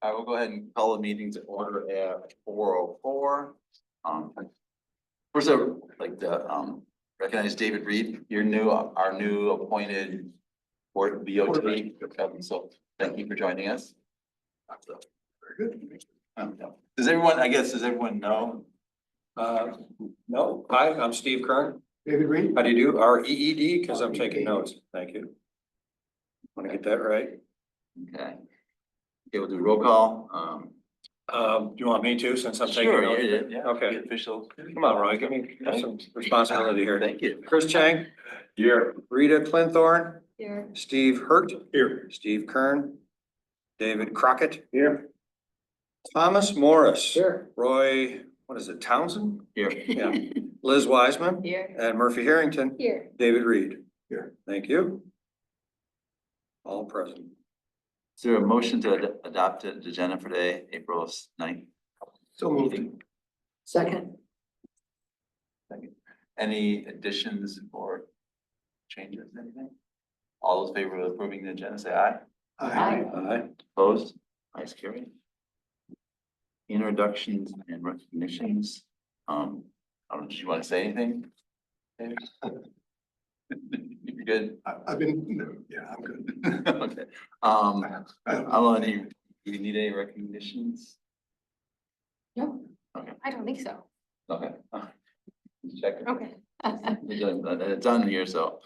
I will go ahead and call the meeting to order at 4:04. First, I would like to recognize David Reed, our new appointed board BOT. So thank you for joining us. Very good. Does everyone know? No, hi, I'm Steve Kern. David Reed? How do you do? REED, because I'm taking notes. Thank you. Want to get that right? Okay. Okay, we'll do roll call. Do you want me to, since I'm taking Sure, notes? yeah. Okay. The official. Come on, Roy, give me some responsibility here. Thank you. Chris Chang. Here. Rita Clinthorne. Here. Steve Hurt. Here. Steve Kern. David Crockett. Here. Thomas Morris. Here. Roy, what is it, Townsend? Here. Yeah. Liz Wiseman. Here. And Murphy Harrington. Here. David Reed. Here. Thank you. All present. Is there a motion to adopt the agenda for today, April 9th? So moved. Second. Any additions or changes, anything? All those in favor of approving the agenda, say aye. Aye. Aye. Opposed? Ayes carried. Introductions and recognitions. I don't know, did you want to say anything? David? You're good? I've been, no, yeah, I'm good. Okay. I want any, do you need any recognitions? No, Okay, I don't think so. okay. Check. Okay. It's on here, so.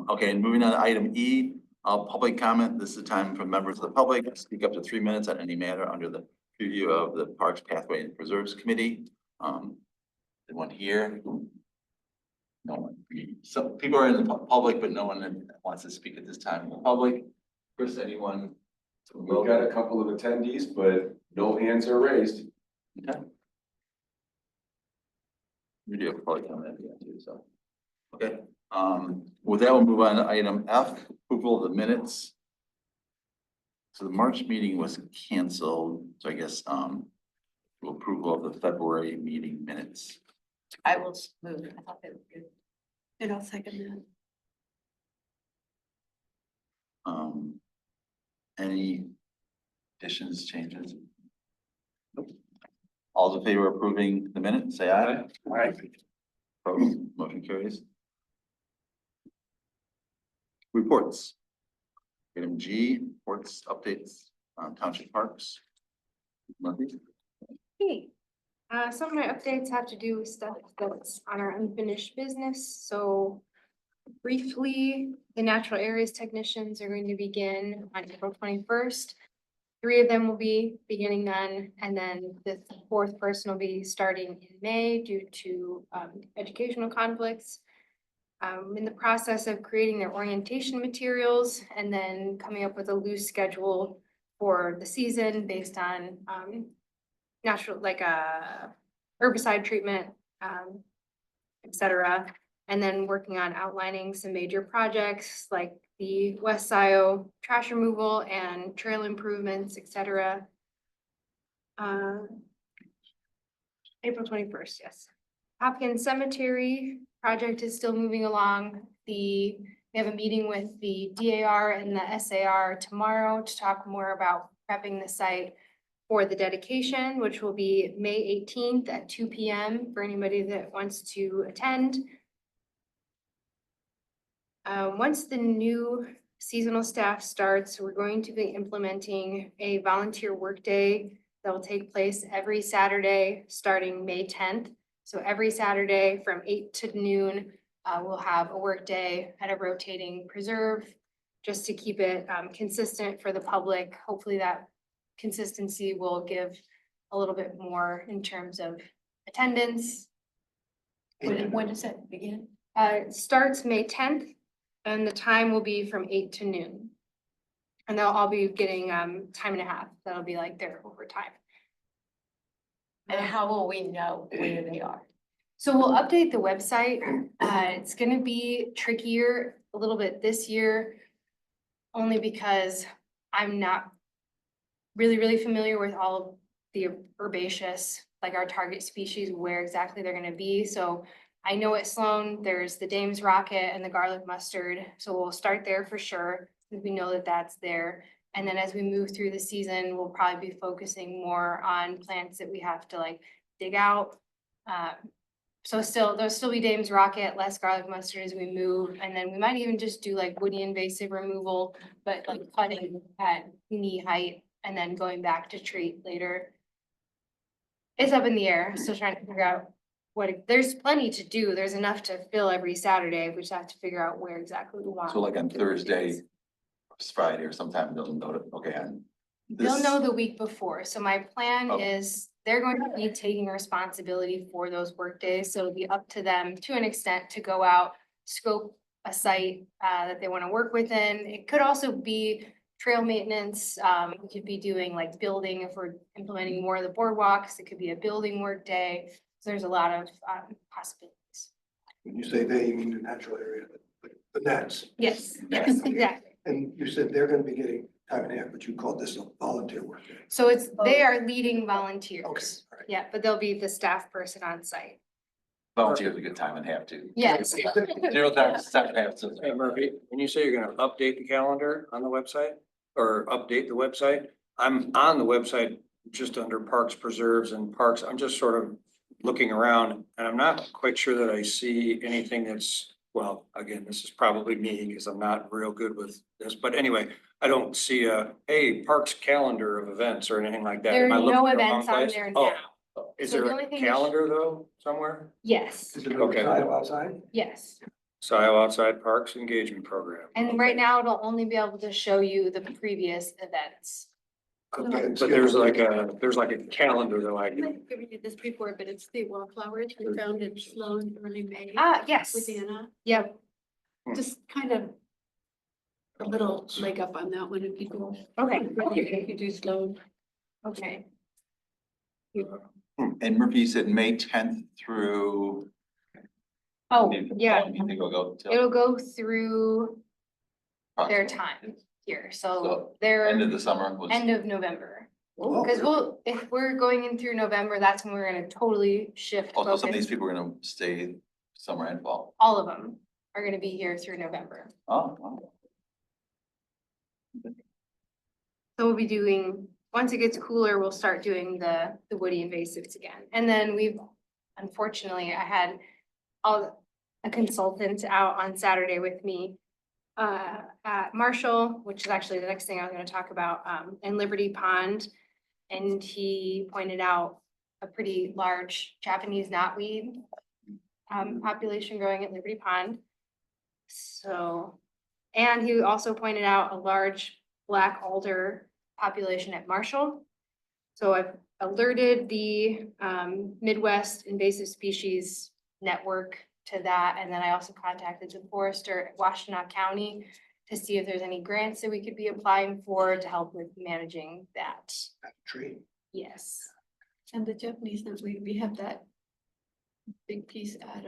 Okay, and moving on to item E, public comment. This is the time for members of the public to speak up to 3 minutes on any matter under the preview of the Parks Pathway and Preserves Committee. Anyone here? No one. Some people are in the public, but no one wants to speak at this time in the public. Chris, anyone? We've got a couple of attendees, but no hands are raised. Okay. We do have a public comment at the end too, so. Okay, with that, we'll move on to item F, approval of the minutes. So the March meeting was canceled, so I guess, approval of the February meeting minutes. I will move. I thought they were good. And I'll second Any additions, changes? Nope. All in favor of approving the minutes, say aye. Aye. Opposed? Motion carries. Reports. Item G, reports, updates on township parks. Murphy? Hey, some of my updates have to do with stuff that's on our unfinished business, so briefly, the natural areas technicians are going to begin on April 21st. 3 of them will be beginning then, and then the 4th person will be starting in May due to educational conflicts. In the process of creating their orientation materials and then coming up with a loose schedule for the season based on natural, like herbicide treatment, et cetera. And then working on outlining some major projects like the West Scio trash removal and trail improvements, et cetera. April 21st, yes. Hopkins Cemetery project is still moving along. We have a meeting with the DAR and the SAR tomorrow to talk more about prepping the site for the dedication, which will be May 18th at 2 p.m. for anybody that wants to attend. Once the new seasonal staff starts, we're going to be implementing a volunteer workday that will take place every Saturday, starting May 10th. So every Saturday from 8 to noon, we'll have a workday at a rotating preserve just to keep it consistent for the public. Hopefully that consistency will give a little bit more in terms of attendance. When does it begin? It starts May 10th and the time will be from 8 to noon. And they'll all be getting time and a half. That'll be like their overtime. And how will we know where they are? So we'll update the website. It's gonna be trickier a little bit this year, only because I'm not really familiar with all of the herbaceous, like our target species, where exactly they're gonna be. So I know at Sloan, there's the Dame's rocket and the garlic mustard. So we'll start there for sure. We know that that's there. And then as we move through the season, we'll probably be focusing more on plants that we have to like dig out. So there'll still be Dame's Rocket, less garlic mustard as we move, and then we might even just do like woody invasive removal, but like cutting at knee height and then going back to treat later. It's up in the air, still trying to figure out there's plenty to do. There's enough to fill every Saturday. We just have to figure out where exactly we want. So like on Thursday, it's Friday or sometime, they'll know, okay, on They'll this- know the week before, so my plan Okay. is they're going to be taking responsibility for those work days, so it'll be up to them to an extent to go out, scope a site that they wanna work within. It could also be trail maintenance, we could be doing like building if we're implementing more of the boardwalks, it could be a building work day. So there's a lot of possibilities. When you say they, you mean the natural area, the nets. Yes, yes, exactly. And you said they're gonna be getting time and a half, but you called this a volunteer work day. So they are leading volunteers. Okay, all right. Yeah, but they'll be the staff person on site. volunteers a good time and have to. Yes. 0 times, 7.5 to. Hey Murphy, when you say you're gonna update the calendar on the website or update the website, I'm on the website just under parks, preserves and parks. I'm just sort of looking around and I'm not quite sure that I see anything that's, well, again, this is probably me because I'm not real good with this, but anyway, I don't see hey, parks calendar of events or anything like that. There Am I are looking no at the wrong events on place? there Oh, now. is So there the only a thing you should- calendar though, somewhere? Yes, Is it Okay. outside? yes. Scio Outside Parks Engagement Program. And right now it'll only be able to show you the previous events. Okay, but there's like a calendar though, I We did this before, but it's the wallflowers we found in Sloan early May Yes. with Anna. Yep. Just kind of a little leg up on that one if you go. Okay. If you do Sloan. Okay. And Murphy said May 10th through. Oh, yeah. You think it'll go till It'll go through their approximately time here. So, So they're end of the summer was. end of November. Oh, Because if we're going in through November, that's when we're gonna totally shift Also, some of these focus. people are gonna stay summer and fall. All of them are gonna be here through November. Oh. So we'll be doing, once it gets cooler, we'll start doing the woody invasives again. And then unfortunately, I had a consultant out on Saturday with me at Marshall, which is actually the next thing I was gonna talk about, in Liberty Pond. And he pointed out a pretty large Japanese knotweed population growing at Liberty Pond. So, and he also pointed out a large black alder population at Marshall. So I've alerted the Midwest Invasive Species Network to that, and then I also contacted the forester at Washtenaw County to see if there's any grants that we could be applying for to help with managing that. That tree. Yes. And the Japanese knotweed, we have that big piece at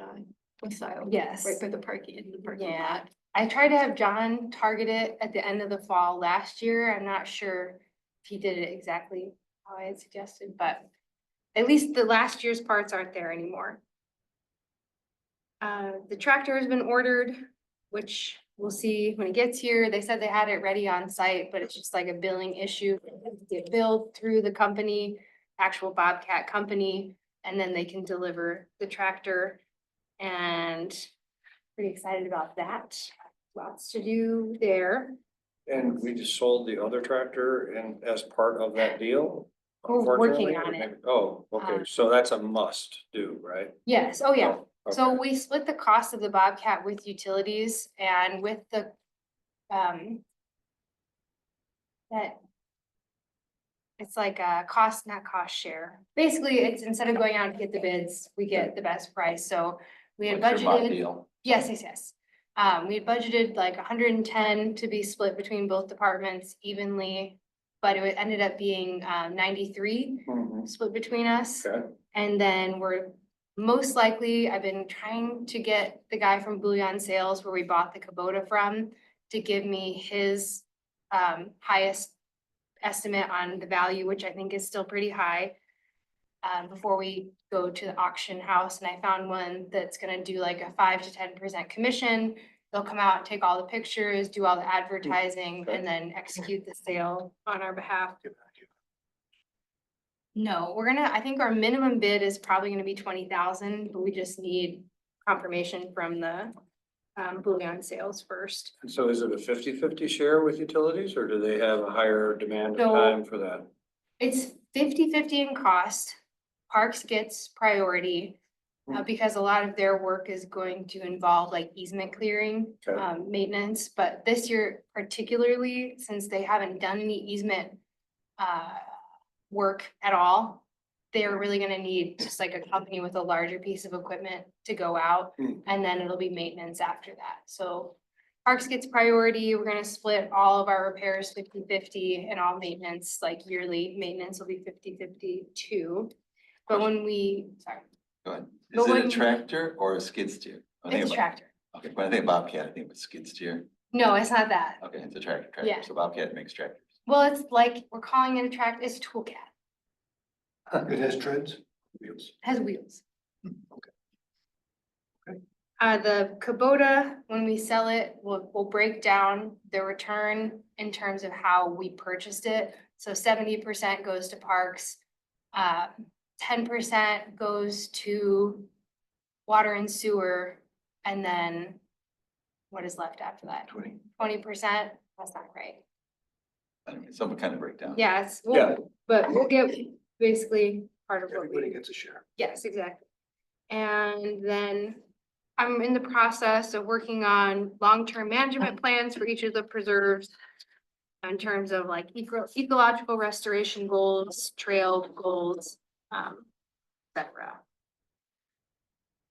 Scio. Yes. Right by the parking, in the parking Yeah. lot. I tried to have John target it at the end of the fall last year. I'm not sure if he did it exactly how I had suggested, but at least the last year's parts aren't there anymore. The tractor has been ordered, which we'll see when it gets here. They said they had it ready on site, but it's just like a billing issue. Get billed through the company, actual Bobcat company, and then they can deliver the tractor. And pretty excited about that. Lots to do there. And we just sold the other tractor and as part of that deal? We're working unfortunately, on or it. maybe- Oh, okay, Um, so that's a must do, right? Yes, oh yeah. So Okay. we split the cost of the Bobcat with utilities and with the, that it's like a cost, not cost share. Basically, it's instead of going out to get the bids, we get the best price. So we had What's your bot budgeted. deal? Yes, yes, yes. We had budgeted like 110 to be split between both departments evenly, but it ended up being 93 Mhm. split between us. Okay, And then we're most likely, I've been trying to get the guy from Bullion Sales where we bought the Kubota from to give me his highest estimate on the value, which I think is still pretty high. Before we go to the auction house, and I found one that's gonna do like a 5 to 10% commission. They'll come out, take all the pictures, do all the advertising, and then execute the sale on our behalf. No, I think our minimum bid is probably gonna be 20,000, but we just need confirmation from the bullion sales first. And so is it a 50-50 share with utilities, or do they have a higher demand of So- time for that? It's 50-50 in cost. Parks gets priority. Because a lot of their work is going to involve like easement clearing, Okay. maintenance, but this year particularly, since they haven't done any easement. Work at all, they're really gonna need just like a company with a larger piece of equipment to go out. Hmm. And then it'll be maintenance after that, so Parks gets priority, we're gonna split all of our repairs 50-50 and all maintenance, like yearly maintenance will be 50-50 too. But when we, sorry, Go ahead. But Is it a when- tractor or a skid steer? I think it's a about- tractor. Okay, when I think Bobcat, I think of a skid steer. No, it's not that. Okay, it's a tractor, Yeah. tractor. So Bobcat makes tractors. Well, it's like, we're calling it a tractor, it's a tool cat, It has treads, wheels. has wheels. Okay. The Kubota, when we sell it, we'll break down the return in terms of how we purchased it. So 70% goes to Parks. 10% goes to water and sewer, and then what is left after that? 20%? That's not right. I mean, some kind of breakdown. Yes, Yeah. but we'll get basically part of what Everybody we, gets a share. yes, exactly. And then I'm in the process of working on long-term management plans for each of the preserves. In terms of like ecological restoration goals, trail goals, et cetera.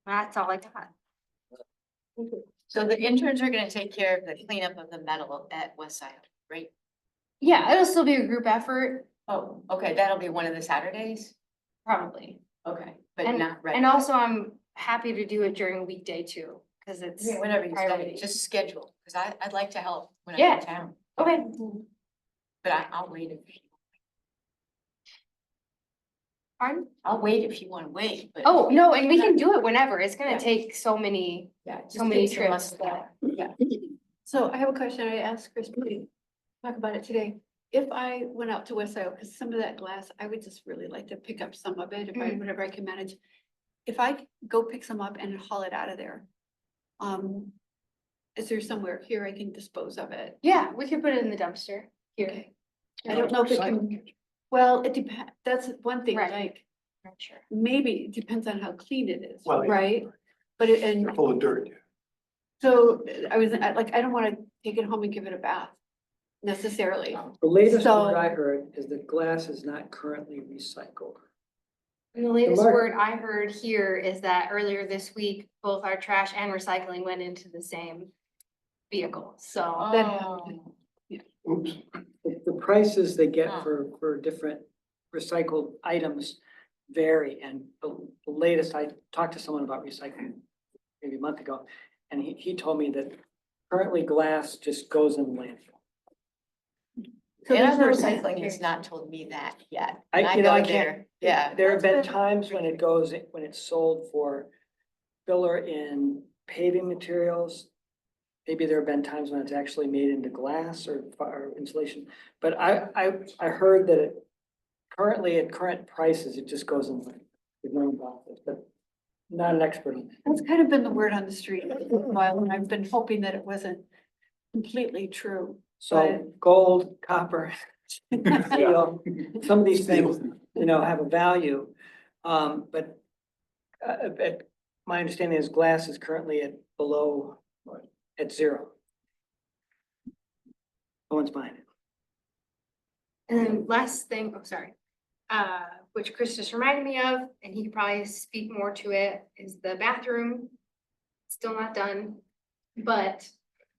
That's all I got. So the interns are gonna take care of the cleanup of the metal at West Side, right? Yeah, it'll still be a group effort, Oh, okay, that'll be one of the Saturdays? probably. Okay, but And- not right. And also I'm happy to do it during a weekday too, because it's, Yeah, whenever you priority. start, just schedule, because I'd like to help when I'm Yeah. in town, okay. but I'll wait if, Pardon? I'll wait if you wanna wait, but. Oh, no, and we can do it whenever. It's gonna Yeah. take so many, Yeah, so many just take some trips months that, down. yeah. So I have a question I asked Chris, we talk about it today. If I went out to West Side, because some of that glass, I would just really like to pick up some of it, if I, Mm. whatever I can manage. If I go pick some up and haul it out of there, is there somewhere here I can dispose of it? Yeah, we could put it in the dumpster here. Okay. I don't know if it can, well, it depends, that's one thing, Right. like, Not sure. maybe it depends on how clean it is, Well, yeah. right? But it, and They're full of dirt. so I don't wanna take it home and give it a bath necessarily. The latest So- word I heard is that glass is not currently recycled. And the latest market- word I heard here is that earlier this week, both our trash and recycling went into the same vehicle, so. That Oh, Oops. The prices they get Huh. for different recycled items vary, and the latest, I talked to someone about recycling maybe a month ago, and he told me that currently glass just goes in the landfill. So and there's other no- recycling has not told me that yet. I- And I you know, I go can't- there, yeah. There have been That's good. times when it goes, when it's sold for filler in paving materials. Maybe there have been times when it's actually made into glass or insulation, but I heard that it currently at current prices, it just goes in. We've known about this, but not an expert on it. That's kind of been the word on the street for a while, and I've been hoping that it wasn't completely true. So gold, copper, steel, some of these things, have a value. But my understanding is glass is currently at at zero. No one's buying it. And then last thing, oh, sorry, which Chris just reminded me of, and he could probably speak more to it, is the bathroom. Still not done, but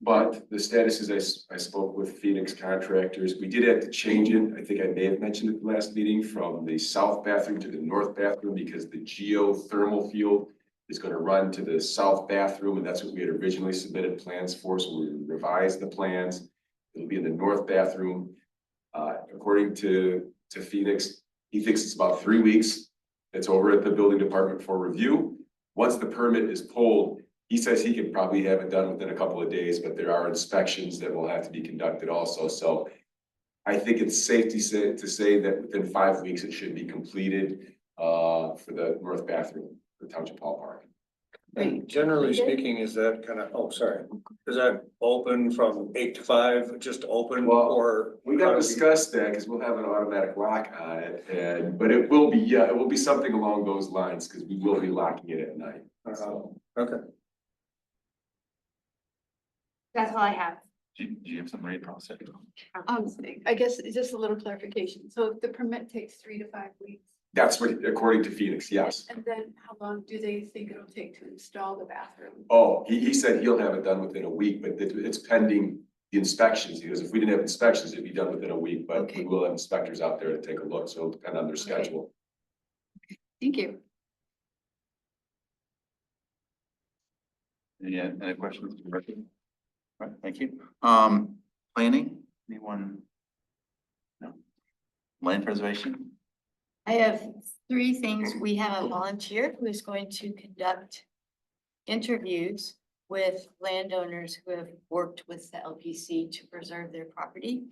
But the status is, I spoke with Phoenix contractors. We did have to change it. I think I may have mentioned it last meeting, from the south bathroom to the north bathroom, because the geothermal field is gonna run to the south bathroom, and that's what we had originally submitted plans for, so we revised the plans. It'll be in the north bathroom. According to Phoenix, he thinks it's about 3 weeks. It's over at the building department for review. Once the permit is pulled, He says he could probably have it done within a couple of days, but there are inspections that will have to be conducted also, so. I think it's safe to say that within 5 weeks, it should be completed, for the north bathroom, the Township Hall Park. And generally speaking, is that kind of, oh, sorry, is that open from 8 to 5, just open Well, or? We gotta discuss that, because we'll have an automatic lock on it, but it will be, yeah, it will be something along those lines, because we will be locking it at night, so. Okay. That's all I have. Do you have some read process? I guess it's just a little clarification. So if the permit takes 3 to 5 weeks. That's what, according to Phoenix, yes. And then how long do they think it'll take to install the bathroom? Oh, he said he'll have it done within a week, but it's pending the inspections. He goes, if we didn't have inspections, it'd be done within a week, but we Okay. will have inspectors out there to take a look, so it'll depend on their Okay. schedule. Thank you. Any questions? All right, thank you. Planning, anyone? No. Land preservation? I have three things. We have a volunteer who is going to conduct interviews with landowners who have worked with the LPC to preserve their property.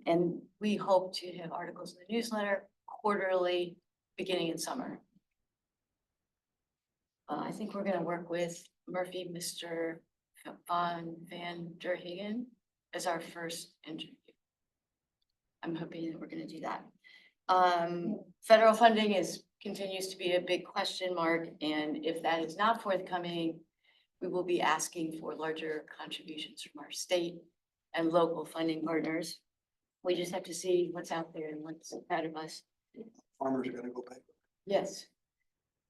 And we hope to have articles in the newsletter quarterly, beginning in summer. I think we're gonna work with Murphy, Mr. Van der Hagen as our first interview. I'm hoping that we're gonna do that. Federal funding continues to be a big question mark, and if that is not forthcoming, we will be asking for larger contributions from our state and local funding partners. We just have to see what's out there and what's ahead of us. Farmers are gonna go back. Yes.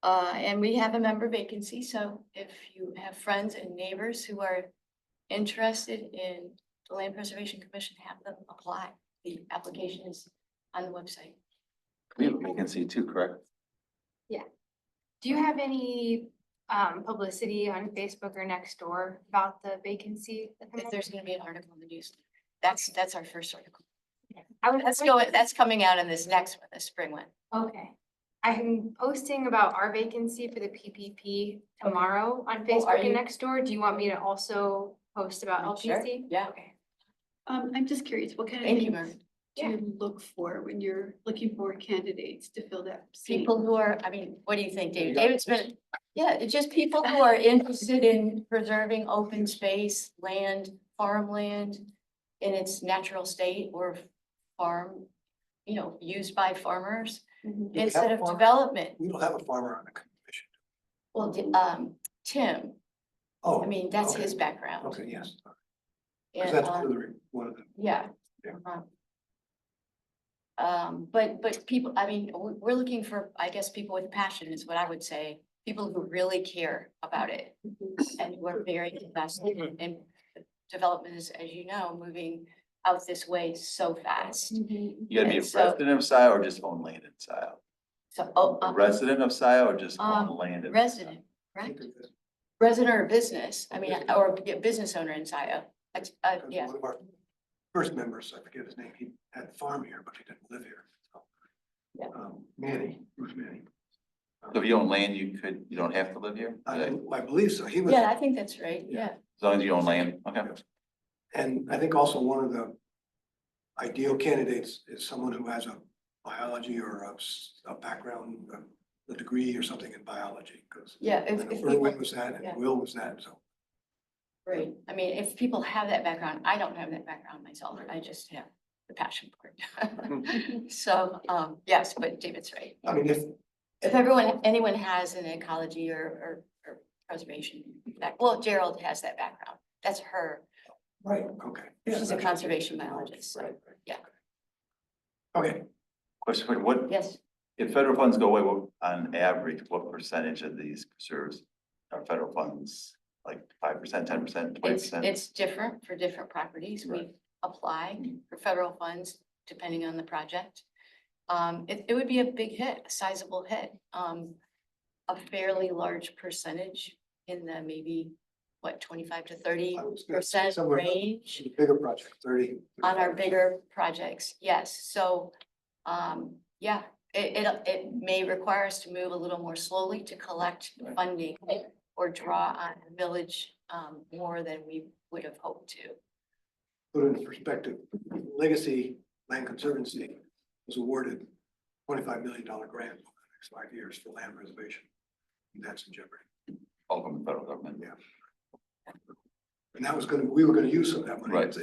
And we have a member vacancy, so if you have friends and neighbors who are interested in the Land Preservation Commission, have them apply. The application is on the website. We have a vacancy too, correct? Do you have any publicity on Facebook or Nextdoor about the vacancy? at the If moment? there's gonna be an article in the newsletter, that's our first article. I would That's coming out in this next one, the spring one. Okay. I'm posting about our vacancy for the PPP tomorrow on are Facebook and you? Nextdoor. Do you want me to also post about Sure, LPC? yeah. Okay. I'm just curious, what kind of Thank you, things Mary. do you look for when you're looking for candidates to fill that seat? People who are, I mean, what do you think, David? David's been, yeah, it's just people who are interested in preserving open space, land, farmland in its natural state or farm, used by farmers Mhm. Do we have instead a of farmer? development. We don't have a farmer on the commission. Well, Tim, Oh. I mean, that's okay. his background. Okay, yes. Because And, that's one of the, yeah. Yeah. But people, I mean, we're looking for, I guess, people with passion is what I would say. People who really care about it and who are very invested in development is, as you know, moving out this way so fast. Mhm. You gotta be a And so- resident of Scio or just own land in Scio? So, A resident of Scio or just own land in? resident, right? Resident or business, I mean, or a business owner in Scio. Yeah, one of our first members, I forget his name, he had a farm here, but he didn't live here. So, Yeah. Manny, Bruce Manny. So if you own land, you don't have to live here? I believe so. He was. yeah, I think that's right, yeah. As long as you own land, okay. And I think also one of the ideal candidates is someone who has a biology or a background, a degree or something in biology, because. Yeah, if Erwin people, was that yeah. and Will was that, so. right, I mean, if people have that background, I don't have that background myself, I just have the passion part. So, yes, but David's right. I mean, If anyone has an ecology or preservation, well, Gerald has that background, that's her, right, okay. Yeah, she's a that's- conservation biologist, so, Right, right. yeah. Okay, Question for you, what, yes. if federal funds go away, on average, what percentage of these preserves are federal funds? Like 5%, 10%, 20%? It's different for different properties. We apply for federal funds depending on the project. It would be a big hit, a sizable hit. A fairly large percentage in the maybe, 25 to 30% I was gonna say somewhere range the bigger project, 30. on our bigger projects, yes. So, yeah, it may require us to move a little more slowly to collect funding or draw on the village more than we would have hoped to. Put it in perspective, Legacy Land Conservancy was awarded $25 million grant over the next 5 years for land preservation. And that's in jeopardy. All from the federal government. Yeah. And that was we were gonna use some of that money. Right.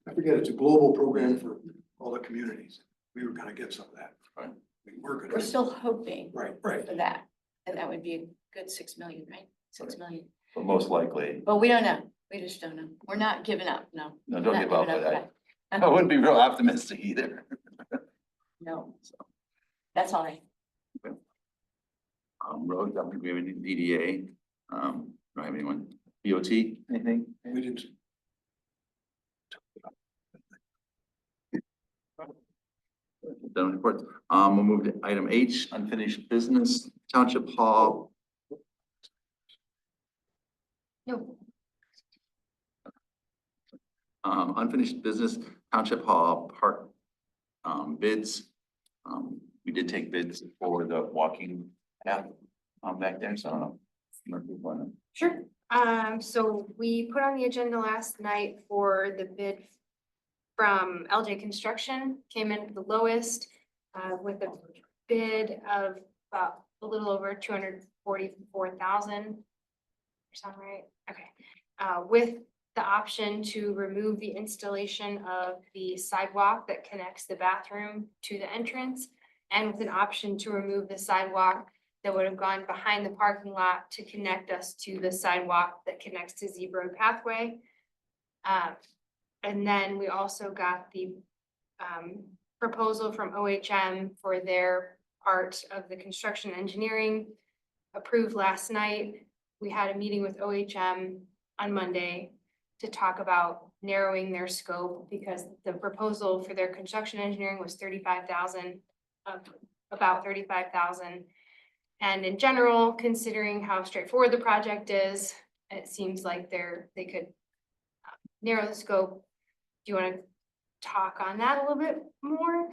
I forget, it's a global program for all the communities. We were gonna get some of that. Right. We were gonna. We're still hoping Right, right. for that, and that would be a good 6 million, right? 6 million, But most likely, but we don't know, we just don't know. We're not giving up, no. no, don't Not give up, giving but yet. I wouldn't be real optimistic either. No, that's all right. Roads, I don't think we have any DDA. Don't have anyone, DOT, anything? We didn't. Done reports. We'll move to item H, unfinished business, Township Hall. No, Unfinished business, Township Hall Park, bids. We did take bids for the walking path, back there, so I don't know. More people wanna- Sure. So we put on the agenda last night for the bid from LJ Construction, came in at the lowest, with a bid of about a little over 244,000. Sound right? Okay. With the option to remove the installation of the sidewalk that connects the bathroom to the entrance, and with an option to remove the sidewalk that would have gone behind the parking lot to connect us to the sidewalk that connects to Zebra Pathway. And then we also got the proposal from OHM for their part of the construction engineering approved last night. We had a meeting with OHM on Monday to talk about narrowing their scope because the proposal for their construction engineering was 35,000, about 35,000. And in general, considering how straightforward the project is, it seems like they could narrow the scope. Do you want to talk on that a little bit more?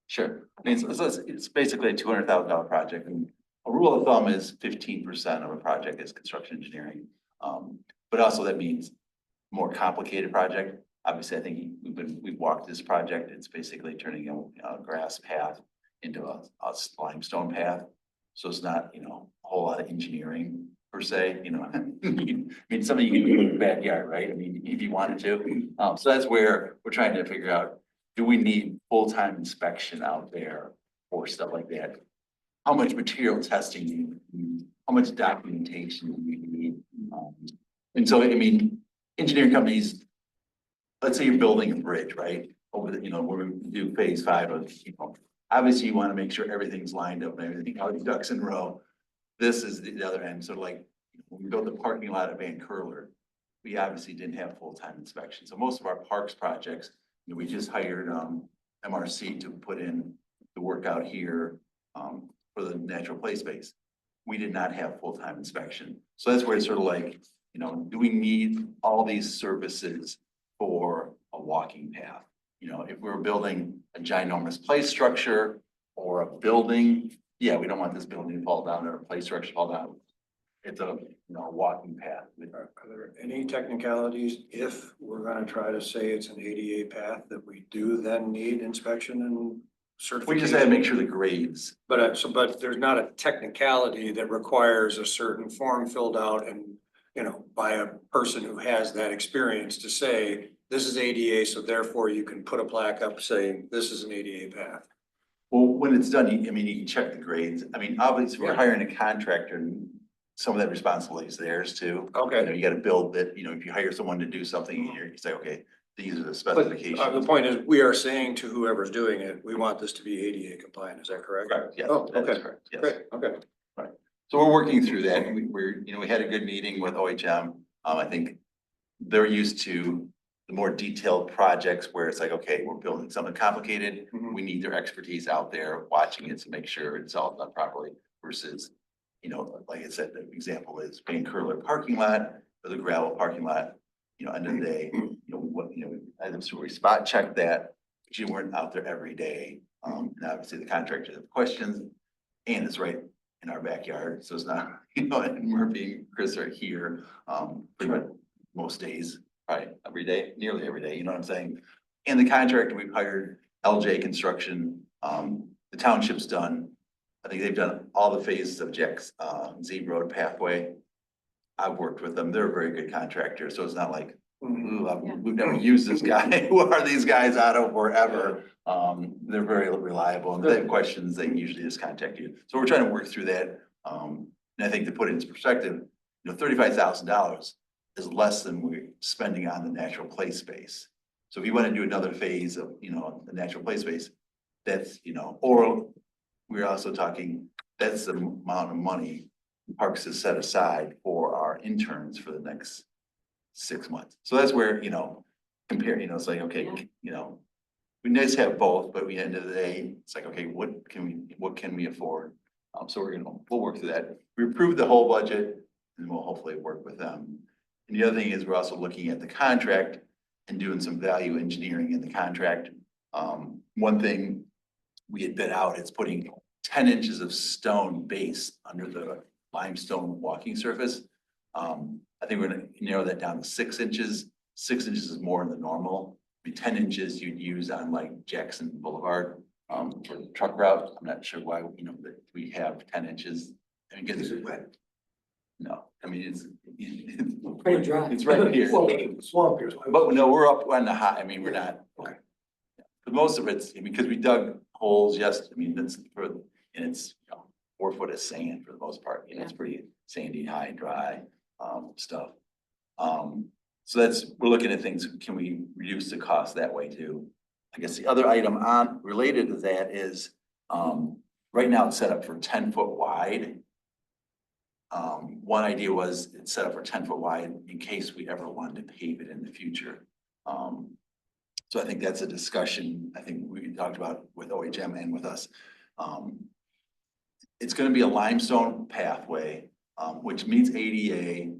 Sure. I mean, it's basically a $200,000 project, and a rule of thumb is 15% of a project is construction engineering. But also that means more complicated project. Obviously, I think we've walked this project. It's basically turning a grass path into a limestone path. So it's not, a whole lot of engineering per se, I mean, something you can do in your backyard, right? I mean, if you wanted to. So that's where we're trying to figure out, do we need full-time inspection out there or stuff like that? How much material testing do you need? How much documentation do you need? And so, I mean, engineering companies, let's say you're building a bridge, right? Over the, when we do phase 5 of, obviously you want to make sure everything's lined up and everything, all your ducks in a row. This is the other end. So like when we built the parking lot at Van Curler, we obviously didn't have full-time inspection. So most of our parks projects, we just hired MRC to put in the work out here for the natural play space. We did not have full-time inspection. So that's where it's sort of like, do we need all these services for a walking path? If we're building a ginormous play structure or a building, yeah, we don't want this building to fall down or a play structure to fall down. It's a, walking path. Are there any technicalities if we're gonna try to say it's an ADA path that we do then need inspection and certification? We just had to make sure the grades. But but there's not a technicality that requires a certain form filled out and, by a person who has that experience to say, this is ADA, so therefore you can put a plaque up saying this is an ADA path. Well, when it's done, you can check the grades. I mean, obviously, we're hiring a contractor, and some of that responsibility is theirs too. Okay. You gotta build it, if you hire someone to do something, you say, okay, these are the But specifications. the point is, we are saying to whoever's doing it, we want this to be ADA compliant, is that correct? Correct, yes, Oh, that is okay. correct, yes. Great, okay. So we're working through that, and we had a good meeting with OHM. I think they're used to the more detailed projects where it's like, okay, we're building something complicated. Mhm. We need their expertise out there watching it to make sure it's all done properly versus, like I said, the example is Van Curler parking lot or the gravel parking lot. End of the day, items to spot check that, but you weren't out there every day. And obviously the contractor has questions and it's right in our backyard, so it's not, you know, and Murphy and Chris are here, pretty much most days, probably every day, nearly every day, you know what I'm saying? And the contractor we've hired, LJ Construction, the township's done, I think they've done all the phases of Jack's, Z Road pathway. I've worked with them, they're a very good contractor, so it's not like, ooh, we've never used this guy, who are these guys out of wherever? They're very reliable, and if they have questions, they usually just contact you. So we're trying to work through that. And I think to put it into perspective, you know, $35,000 is less than we're spending on the natural play space. So if you want to do another phase of, you know, the natural play space, that's, you know, or we're also talking, that's the amount of money Parks has set aside for our interns for the next 6 months. So that's where, you know, compare, you know, it's like, okay, you know, we nice to have both, but at the end of the day, it's like, okay, what can we afford? So we'll work through that. We approved the whole budget and we'll hopefully work with them. And the other thing is we're also looking at the contract and doing some value engineering in the contract. One thing we had bid out is putting 10 inches of stone base under the limestone walking surface. I think we're gonna narrow that down to 6 inches. 6 inches is more than normal. Be 10 inches you'd use on like Jackson Boulevard, for the truck route. I'm not sure why, you know, that we have 10 inches. I mean, Is it wet? no, I mean, it's. Pretty dry. It's right here. Well, swamp here. so I But was- no, we're up on the high, I mean, we're not. Okay. But most of it's, I mean, because we dug holes, yes, I mean, that's for, and it's, you know, 4 foot of sand for the most part, you know, it's pretty sandy, high and dry, stuff. So that's, we're looking at things, can we reduce the cost that way too? I guess the other item on, related to that is, right now it's set up for 10 foot wide. One idea was it's set up for 10 foot wide in case we ever wanted to pave it in the future. So I think that's a discussion, I think we talked about with OHM and with us. It's gonna be a limestone pathway, which meets ADA.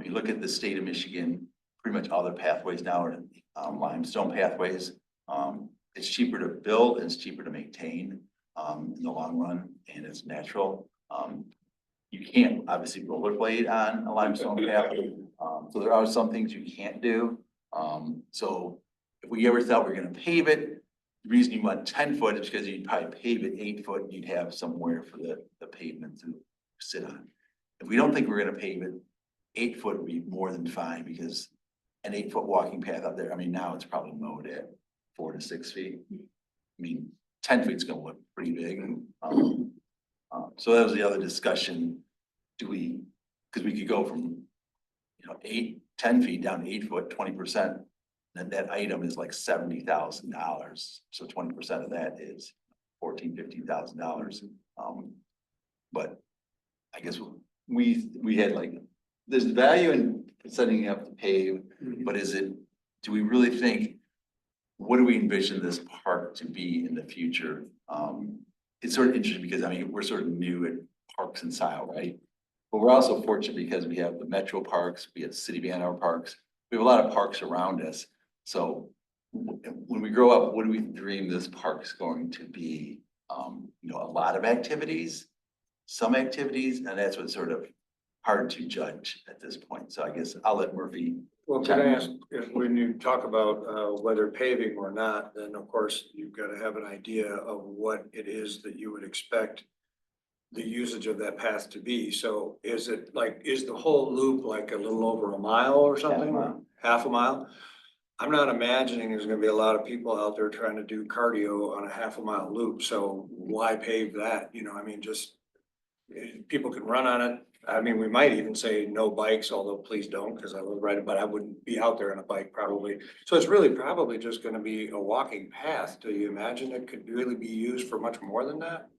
You look at the state of Michigan, pretty much all their pathways now are limestone pathways. It's cheaper to build and it's cheaper to maintain in the long run, and it's natural. You can't obviously rollerblade on a limestone path. So there are some things you can't do. So if we ever thought we were gonna pave it, the reason you want 10 foot is because you'd probably pave it 8 foot and you'd have somewhere for the pavement to sit on. If we don't think we're gonna pave it, 8 foot would be more than fine, because an 8 foot walking path up there, I mean, now it's probably mowed at 4 to 6 feet. I mean, 10 feet's gonna look pretty big. So that was the other discussion. Do we, because we could go from, you know, 10 feet down to 8 foot, 20%. And that item is like $70,000. So 20% of that is $15,000. But I guess we had like, there's value in setting up the pave, but do we really think, what do we envision this park to be in the future? It's sort of interesting because, I mean, we're sort of new at parks in Scio, right? But we're also fortunate because we have the metro parks, we have city banner parks, we have a lot of parks around us. So when we grow up, what do we dream this park's going to be? You know, a lot of activities, some activities, and that's what's sort of hard to judge at this point. So I guess I'll let Murphy. Well, can I ask, when you talk about whether paving or not, then of course you've got to have an idea of what it is that you would expect the usage of that path to be. So is it like, is the whole loop like a little over a mile or something? Half a mile? I'm not imagining there's gonna be a lot of people out there trying to do cardio on a half a mile loop, so why pave that? You know, I mean, just people can run on it. I mean, we might even say no bikes, although please don't, because I live right, but I wouldn't be out there on a bike probably. So it's really probably just gonna be a walking path. Do you imagine it could really be used for much more than that?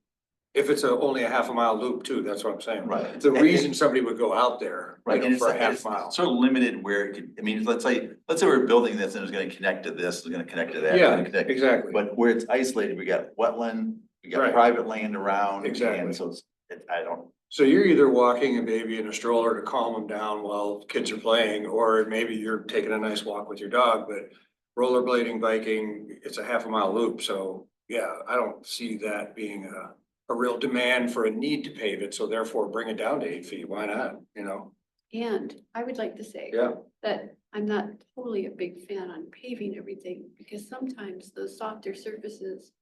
If it's only a half a mile loop too, that's what I'm saying. Right. The reason somebody would go out there, you Right, know, and for a half it's mile. sort of limited where it could, I mean, let's say we're building this and it's gonna connect to this, it's gonna connect to that. it's Yeah, gonna connect- exactly. But where it's isolated, we got wetland, we got Right. private land around. Exactly. And so I don't, So you're either walking a baby in a stroller to calm them down while kids are playing, or maybe you're taking a nice walk with your dog, but rollerblading, biking, it's a half a mile loop. So yeah, I don't see that being a real demand for a need to pave it, so therefore bring it down to 8 feet. Why not, you know? And I would like to say Yeah. that I'm not totally a big fan on paving everything, because sometimes those softer surfaces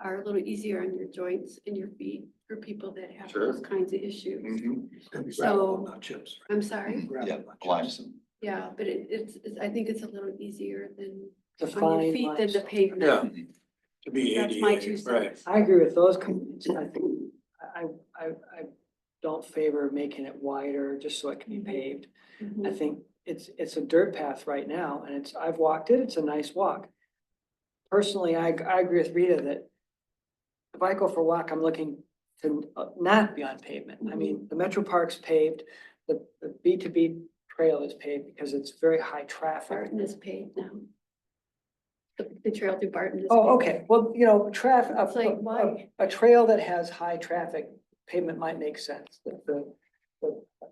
are a little easier on your joints and your feet for people that have Sure. those kinds of issues. Mhm. It's gonna be So- gravel, not chips. I'm sorry, Gravel, Yeah, not chips. limestone. yeah, but I think it's a little easier than The on your fine feet than the limestone. pavement. Yeah. To be That's my 2 ADA, right? cents. I agree with those comments. I think, I don't favor making it wider just so it can be paved. I Mhm. think it's a dirt path right now and I've walked it, it's a nice walk. Personally, I agree with Rita that if I go for a walk, I'm looking to not be on pavement. I mean, the Metro Park's paved, the B2B trail is paved because it's very high traffic. Barton is paved now. The trail through Barton is. Oh, paved. okay, well, you know, traffic, It's like, why? a trail that has high traffic, pavement might make sense. The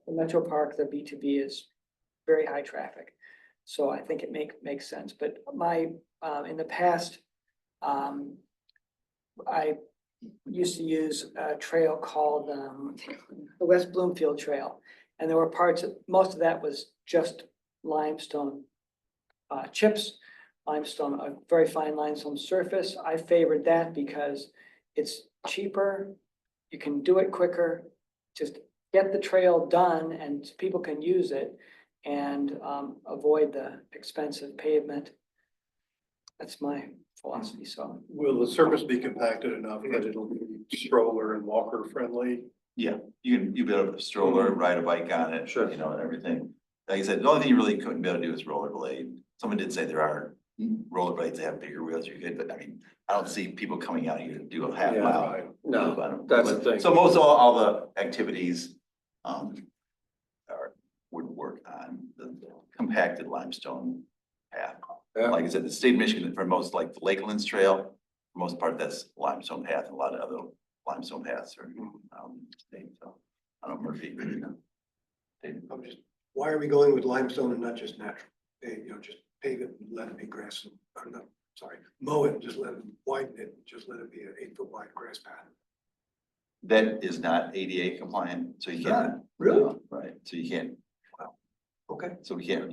Metro Park, the B2B is very high traffic. So I think it makes sense, but in the past, I used to use a trail called, the West Bloomfield Trail. And there were most of that was just limestone, chips, limestone, a very fine limestone surface. I favored that because it's cheaper, you can do it quicker, just get the trail done and people can use it and avoid the expensive pavement. That's my philosophy, so. Will the surface be compacted enough that it'll be stroller and walker friendly? Yeah, you'll be able to stroller, ride a bike on it, Sure. you know, and everything. Like I said, the only thing you really couldn't be able to do is rollerblade. Someone did say there are rollerblades that have bigger wheels you could, but I mean, I don't see people coming out here to do a half Yeah, mile. right. No, loop on 'em. that's the But- thing. So most all the activities, would work on the compacted limestone path. Yeah. Like I said, the state of Michigan, for most, like the Lakelands Trail, for most part, that's limestone path, and a lot of other limestone paths are, state, so, I don't know, Murphy, you know. I'm just, why are we going with limestone and not just natural? Just pave it and let it be grass and, or no, sorry, mow it, and just let it widen it, just let it be an 8-foot wide grass path. That is not ADA compliant, so you It's can't. not? Really? No, right, so you can't, Okay. so we can't,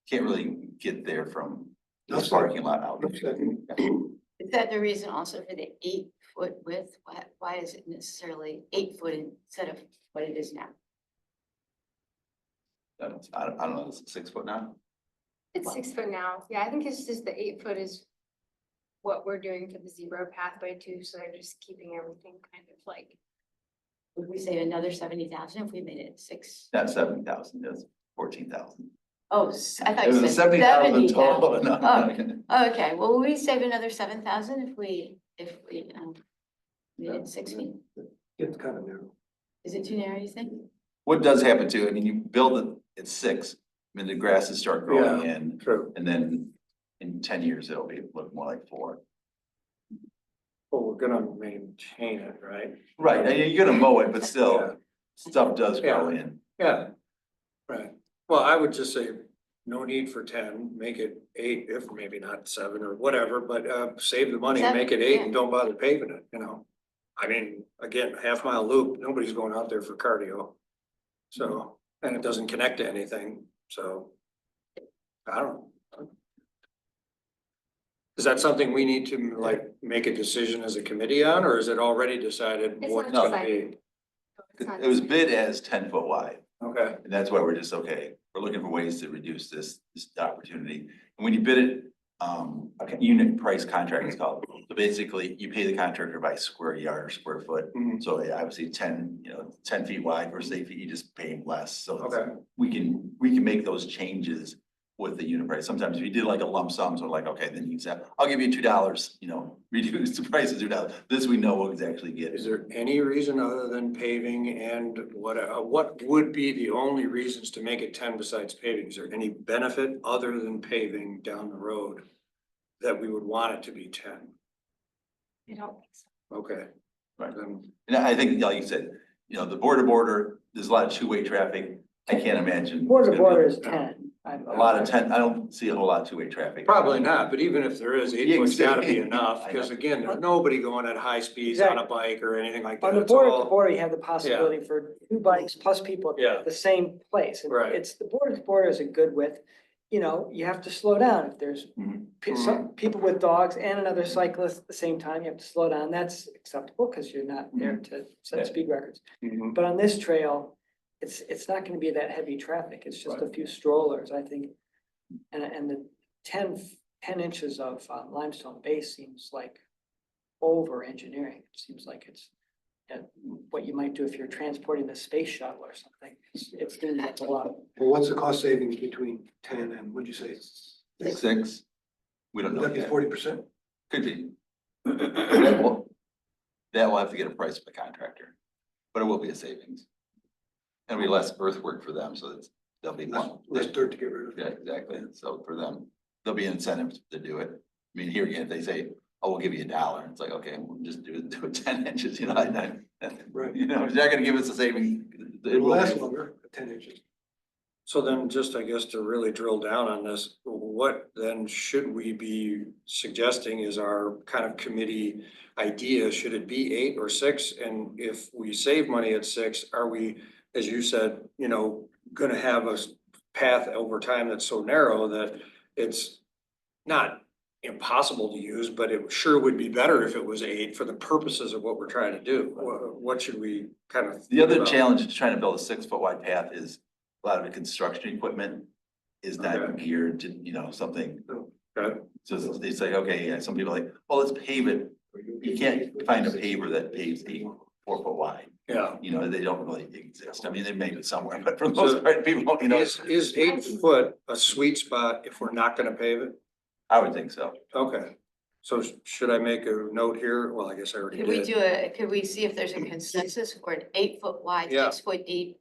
can't really get there from No, this sir. parking lot out. No, sir. Is that the reason also for the 8-foot width? Why is it necessarily 8 foot instead of what it is now? I don't know, it's 6 foot now? It's 6 foot now. Yeah, I think it's just the 8 foot is what we're doing for the zebra pathway too. So they're just keeping everything kind of like. Would we save another 70,000 if we made it 6? Not 70,000, it's 14,000. Oh, I thought It you was said 70,000 70,000. total. No. Oh, okay, well, will we save another 7,000 if we made it 6 feet? It's kind of narrow. Is it too narrow, you think? What does happen too, I mean, you build it at 6, I mean, the grasses start growing in, True. and then in 10 years, it'll be look more like 4. Well, we're gonna maintain it, right? Right, and you're gonna mow it, but Yeah. still, stuff does grow in. Yeah. Right. Well, I would just say, no need for 10, make it 8, if maybe not 7 or whatever, but save the money, and make it 8 and don't bother paving it, you know? I mean, again, half-mile loop, nobody's going out there for cardio. So, and it doesn't connect to anything, so. I don't know. Is that something we need to like make a decision as a committee on, or is it already decided It's what it's not gonna be? decided. It's not It was bid as 10 foot wide, Okay, and that's why we're just, okay, we're looking for ways to reduce this opportunity. And when you bid it, a unit price contract is called, so basically, you pay the contractor by square yard or square foot. Mhm. So yeah, obviously 10, 10 feet wide versus 8 feet, you just pay less, so it's- okay, we can make those changes with the unit price. Sometimes if you did like a lump sum, so like, okay, then you say, I'll give you $2, reduce the price of $2. This we know what exactly get. is there any reason other than paving, and what would be the only reasons to make it 10 besides paving? Is there any benefit other than paving down the road that we would want it to be 10? I don't think so. Okay. Right. Then, And I think, like you said, the border, there's a lot of two-way traffic. I can't imagine. Border it's gonna be- border is 10. A lot of I don't see a whole lot of two-way traffic. Probably not, but even if there is, 8 foot's gotta be Yeah. enough, because again, there's nobody going at high speeds on a bike or anything like that. On the It's border, all- to border, you have the possibility for 2 bikes plus people Yeah. at the same place. And Right. It's, the border to border is a good width. You know, you have to slow down if there's Mhm. some people with dogs and another cyclist at the same time, you have to slow down. That's acceptable because you're not there to Yeah. set speed records. Mhm. But on this trail, it's not gonna be that heavy traffic. It's just a few strollers, I think. And the 10 inches of limestone base seems like over engineering. It seems like it's what you might do if you're transporting the space shuttle or something. It's doing that a lot. Well, what's the cost savings between 10 and, what'd you say? 6. We don't Would know that be yet. 40%? Could be. That will have to get a price from the contractor, but it will be a savings. And be less earthwork for them, so it's, they'll be Less, one. less dirt to get rid of. Yeah, exactly. So for them, there'll be incentives to do it. I mean, here again, if they say, oh, we'll give you $1, it's like, okay, we'll just do it 10 inches, you know, Right. you know, they're not gonna give us a saving. It will last longer, 10 inches. So then just, I guess, to really drill down on this, what then should we be suggesting is our kind of committee idea? Should it be 8 or 6? And if we save money at 6, are we, as you said, you know, gonna have a path over time that's so narrow that it's not impossible to use, but it sure would be better if it was 8 for the purposes of what we're trying to do? What should we kind of? The other think about? challenge to trying to build a 6-foot wide path is a lot of the construction equipment is not Okay. geared to, you know, something. Okay. So they say, okay, yeah, some people are like, well, let's pave it. You can't find a paver that paves 4 foot wide. Yeah. You know, they don't really exist. I mean, they may be somewhere, but for the most part, people don't, you know, Is 8 foot a sweet spot if we're not gonna pave it? I would think so. Okay, so should I make a note here? Well, I guess I already Could we did. could we see if there's a consensus for an 8 foot wide, Yeah. 6 foot deep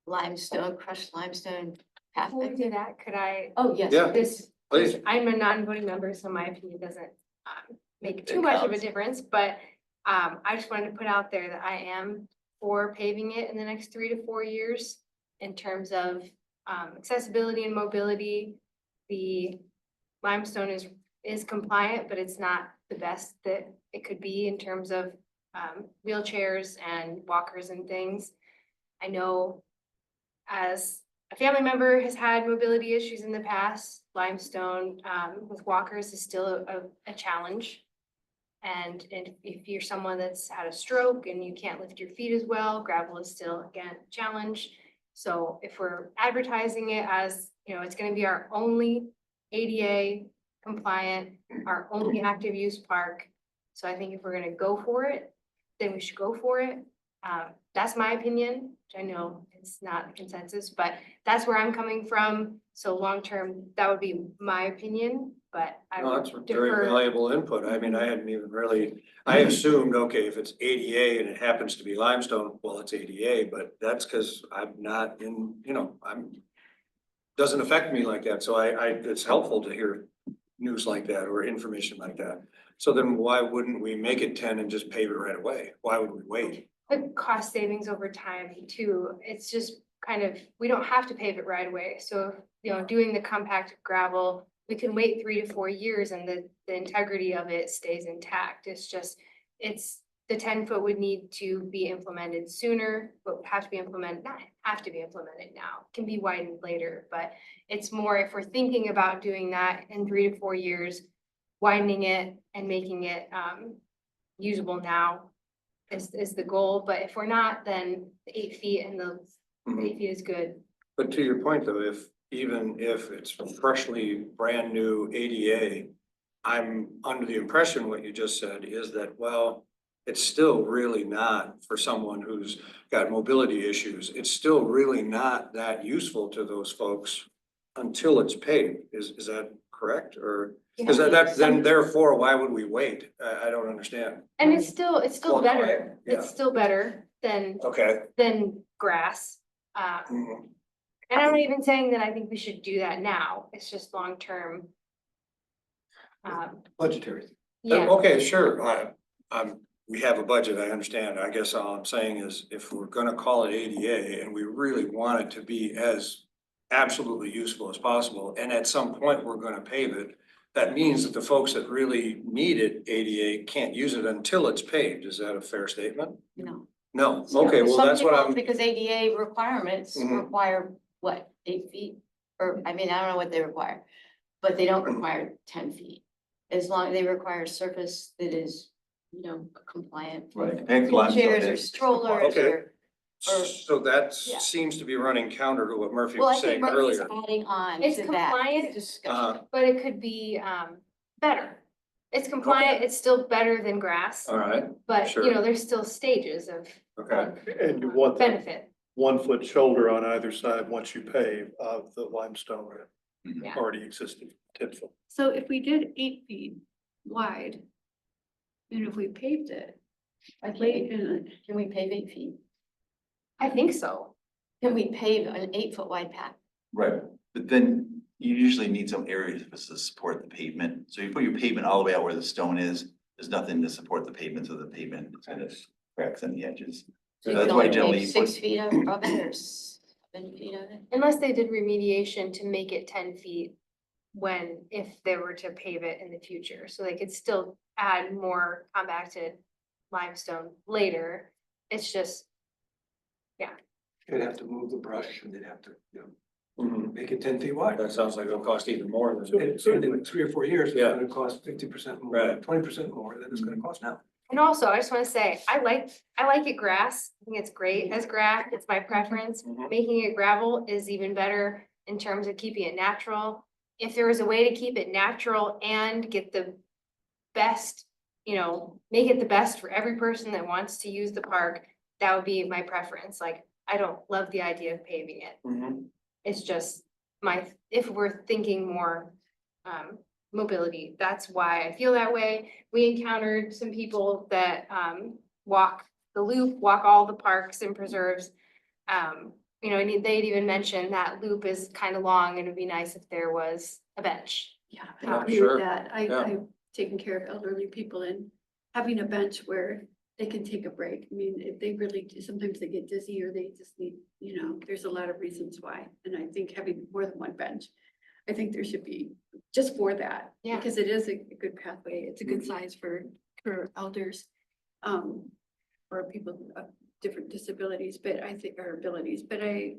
limestone, crushed limestone path? Before we do that, could I, Oh, yes. Yeah. this, Please. I'm a non-voting member, so my opinion doesn't make It too much of a counts. difference, but I just wanted to put out there that I am for paving it in the next 3 to 4 years in terms of accessibility and mobility. The limestone is compliant, but it's not the best that it could be in terms of wheelchairs and walkers and things. I know as a family member has had mobility issues in the past, limestone with walkers is still a challenge. And if you're someone that's had a stroke and you can't lift your feet as well, gravel is still, again, a challenge. So if we're advertising it as, you know, it's gonna be our only ADA compliant, our only active use park. So I think if we're gonna go for it, then we should go for it. That's my opinion, which I know it's not a consensus, but that's where I'm coming from. So long-term, that would be my opinion, but I No, would that's very defer. valuable input. I mean, I hadn't even really, I assumed, okay, if it's ADA and it happens to be limestone, well, it's ADA, but that's because I'm not in, you know, doesn't affect me like that. So it's helpful to hear news like that or information like that. So then why wouldn't we make it 10 and just pave it right away? Why would we wait? The cost savings over time too, it's just kind of, we don't have to pave it right away. So, you know, doing the compacted gravel, we can wait 3 to 4 years and the integrity of it stays intact. It's just, the 10 foot would need to be implemented sooner, but would have to be implemented, not have to be implemented now, can be widened later, but it's more if we're thinking about doing that in 3 to 4 years, widening it and making it usable now is the goal, but if we're not, then the 8 feet and the 8 feet is good. But to your point though, even if it's freshly brand new ADA, I'm under the impression what you just said is that, well, it's still really not for someone who's got mobility issues. It's still really not that useful to those folks until it's paved. Is that correct? Or, because then therefore, why would we wait? I don't understand. And it's still Well, better, yeah. it's still better Okay. than grass. Mhm. And I'm not even saying that I think we should do that now, it's just long-term. Budgetary. Yeah, Okay, sure. We have a budget, I understand. I guess all I'm saying is if we're gonna call it ADA and we really want it to be as absolutely useful as possible, and at some point, we're gonna pave it. That means that the folks that really need it, ADA, can't use it until it's paved. Is that a fair statement? No. No, okay, well, Some that's what people, I'm, because ADA requirements Mhm. require, what, 8 feet? Or, I mean, I don't know what they require, but they don't require 10 feet. As long as they require a surface that is, you know, compliant. Right. Compacted limestone Wheelchairs or is strollers Okay. or, so that Yeah. seems to be running counter to what Murphy well, I was think saying Murphy's earlier. adding on It's to that compliant. discussion. But it could be better. It's compliant, it's still better than grass, All right, but sure. you know, there's still stages of okay, And you want that benefit. 1 foot shoulder on either side once you pave of the limestone that Yeah. already existed, 10 foot. So if we did 8 feet wide, and if we paved it, Like, late in it, can we pave 8 feet? I think so. Can we pave an 8 foot wide path? Right, but then you usually need some areas to support the pavement. So you put your pavement all the way out where the stone is, there's nothing to support the pavement, so the pavement kind of cracks on the edges. So you That's can why only generally pave you put- 6 feet of it or 7 feet of it? Unless they did remediation to make it 10 feet if they were to pave it in the future, so they could still add more compacted limestone later. It's just, They'd have to move the brush and they'd have to, Mhm. make it 10 feet wide. That sounds like it'll cost even more than. And certainly in 3 or 4 years, it's Yeah. gonna cost 50% more, Right. 20% more than it's gonna cost now. and also, I just wanna say, I like it grass. I think it's great as grass. It's my preference. Mhm. Making it gravel is even better in terms of keeping it natural. If there was a way to keep it natural and get the best, you know, make it the best for every person that wants to use the park, that would be my preference. Like, I don't love the idea of paving it. Mhm. It's just if we're thinking more mobility, that's why I feel that way. We encountered some people that walk the loop, walk all the parks and preserves. You know, and they'd even mentioned that loop is kind of long and it'd be nice if there was a bench. yeah, Yeah, I agree sure. with that. Yeah. I've taken care of elderly people and having a bench where they can take a break. I mean, if they really, sometimes they get dizzy or they just need, you know, there's a lot of reasons why. And I think having more than one bench, I think there should be just for that. Yeah. Because it is a good pathway. It's a good size for elders. Or people of different disabilities, but I think, or abilities, but I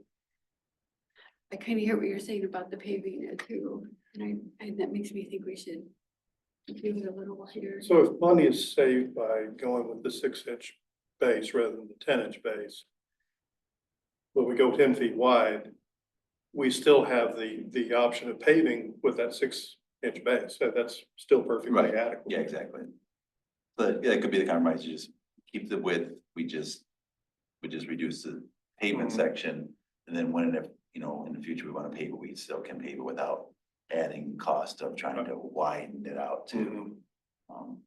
kind of hear what you're saying about the paving it too. And that makes me think we should give it a little wider. So if money is saved by going with the 6-inch base rather than the 10-inch base, but we go 10 feet wide, we still have the option of paving with that 6-inch base. So that's still perfectly Right. adequate. Yeah, exactly. But yeah, it could be the compromise, you just keep the width, we just reduce the pavement Mhm. section. And then when, if, you know, in the future, we want to pave it, we still can pave it without adding cost of trying to widen it out too. Mhm.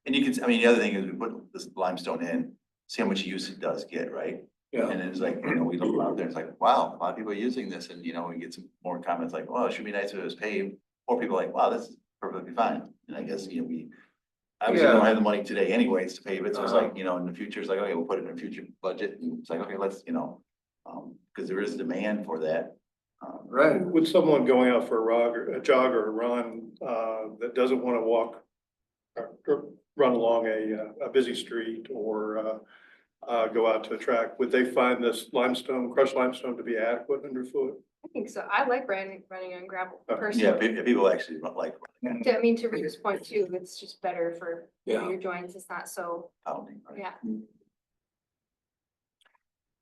And you can, I mean, the other thing is we put this limestone in, see how much use it does get, right? Yeah, And it's like, you know, we look out there, it's like, wow, a lot of people are using this, and, you know, we get some more comments like, well, it should be nice if it was paved. Or people are like, wow, this is perfectly fine, and I guess, you know, we obviously don't Yeah. have the money today anyways to pave it, so it's Uh-huh. like, you know, in the future, it's like, okay, we'll put it in a future budget, and it's like, okay, let's, you know. Cause there is demand for that. right. With someone going out for a jog or a run, that doesn't want to walk or run along a busy street or, go out to a track, would they find this limestone, crushed limestone to be adequate underfoot? I think so. I like running on gravel Okay. Yeah, personally. people actually like I mean, to Rita's point too, it's just better for Yeah. your joints. It's not so, pounding, right? yeah.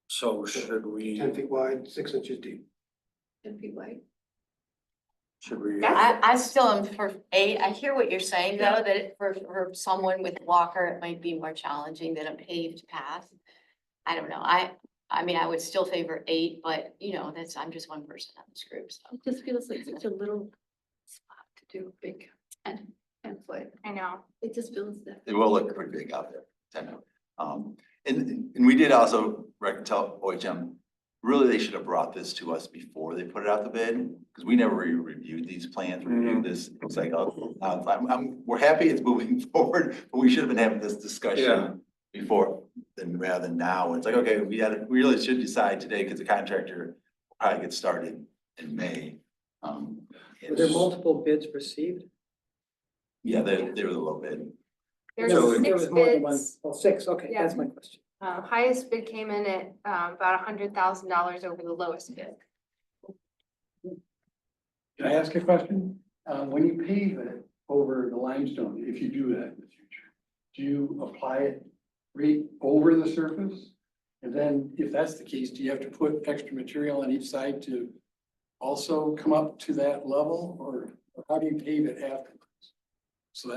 So should we, 10 feet wide, 6 inches deep. 10 feet wide. should we? I still am for 8. I hear what you're saying though, that for someone with a walker, it might be more challenging than a paved path. I don't know. I mean, I would still favor 8, but you know, I'm just one person on this group, so. It just feels like such a little spot to do a big 10 foot. I know. It just feels that. It will look pretty big out there, I know. And we did also tell OHM, really, they should have brought this to us before they put it out the bid, because we never reviewed these plans, reviewed this. It's like, oh, we're happy it's moving forward, but we should have been having this discussion before, rather than now. It's like, okay, we really should decide today, because the contractor probably get started in May. Were there multiple bids received? Yeah, they were the low bid. There's So There was six more than one. bids. Oh, six, okay, Yeah. that's my question. Highest bid came in at about $100,000 over the lowest bid. Can I ask a question? When you pave it over the limestone, if you do that in the future, do you apply it right over the surface? And then if that's the case, do you have to put extra material on each side to also come up to that level, or how do you pave it afterwards? So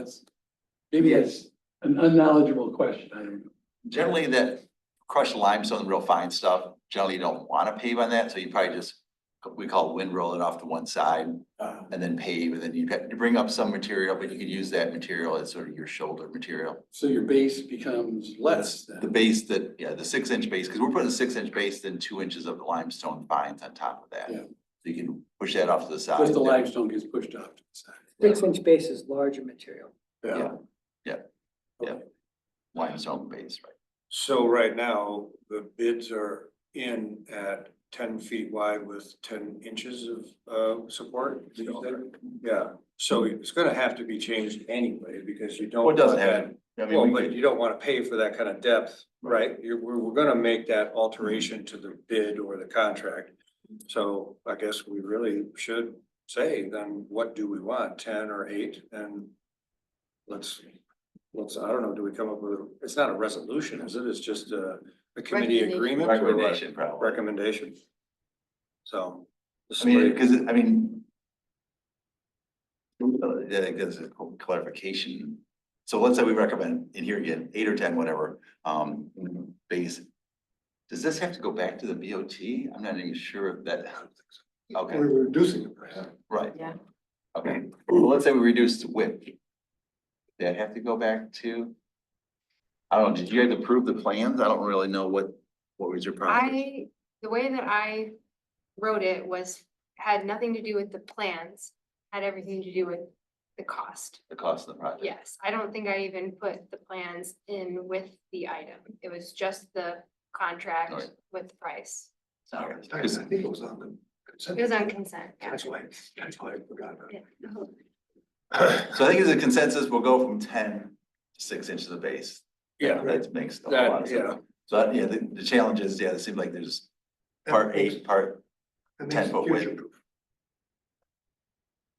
maybe it's an unknowledgeable question, I don't know. Generally, that crushed limestone, real fine stuff, generally you don't want to pave on that, so you probably just, we call it wind roll it off to one side and then pave, and then you have to bring up some material, but you can use that material as sort of your shoulder material. So your base becomes less The than, base that, yeah, the 6-inch base, because we're putting a 6-inch base, then 2 inches of limestone fines on top of that. Yeah. So you can push that off to the side. just the limestone gets pushed off to the side. 6-inch base is larger material. Yeah. Limestone base, right? So right now, the bids are in at 10 feet wide with 10 inches of support. Did you say? Yeah, so it's gonna have to be changed anyway, because you don't. Well, it doesn't want have, that- I mean, Well, we but could, you don't wanna pay for that kind of depth, right? We're gonna make that alteration to the bid or the contract. So I guess we really should say, then what do we want, 10 or 8? And let's, I don't know, do we come up with, it's not a resolution, is it? It's just a committee Recommendation. agreement? or what? recommendation probably. Recommendation. So. I mean, because, I mean. I think there's a clarification. So let's say we recommend in here again, 8 or 10, whatever, base. Does this have to go back to the BOT? I'm not even sure if that, okay, We're reducing it, right? right. Yeah. Okay, well, let's say we reduce the width. Did that have to go back to? I don't know, did you guys approve the plans? I don't really know what was your process? The way that I wrote it had nothing to do with the plans, had everything to do with the cost. The cost of the project? Yes, I don't think I even put the plans in with the item. It was just the contract Right. with the price. So Okay, I 'cause- think it was on the consent. it was on consent, yeah. That's why I forgot about it. Yeah. So I think as a consensus, we'll go from 10 to 6 inches of base. Yeah, That makes a whole That- lot of sense. yeah. So, yeah, the challenge is, yeah, it seems like there's part 8, part, That makes 10 it foot width. future-proof.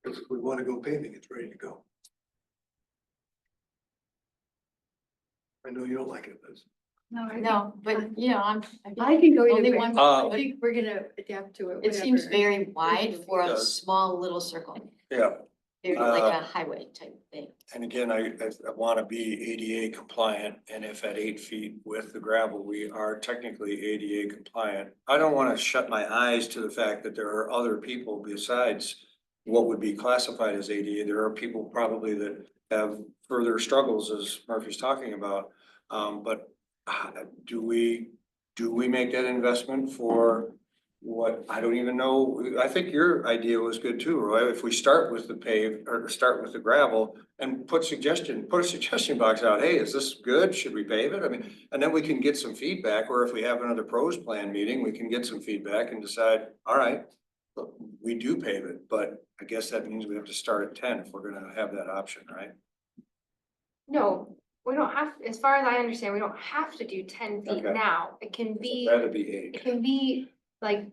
Because if we want to go paving, it's ready to go. I know you don't like it, Liz. No, but you know, I can go Only either way. one- I think we're gonna adapt to it. it seems whatever. very wide for It a does. small little circle. yeah. Very like a highway type thing. And again, I wanna be ADA compliant, and if at 8 feet with the gravel, we are technically ADA compliant. I don't wanna shut my eyes to the fact that there are other people besides what would be classified as ADA. There are people probably that have further struggles, as Murphy's talking about. But do we make that investment for what, I don't even know, I think your idea was good too, Roy, if we start with the pave, or start with the gravel and put a suggestion box out, hey, is this good, should we pave it? I mean, and then we can get some feedback, or if we have another pros plan meeting, we can get some feedback and decide, all right, look, we do pave it, but I guess that means we have to start at 10 if we're gonna have that option, right? No, we don't have, as far as I understand, we don't have to do 10 feet Okay. now. It can be. That'd be 8. It can be like,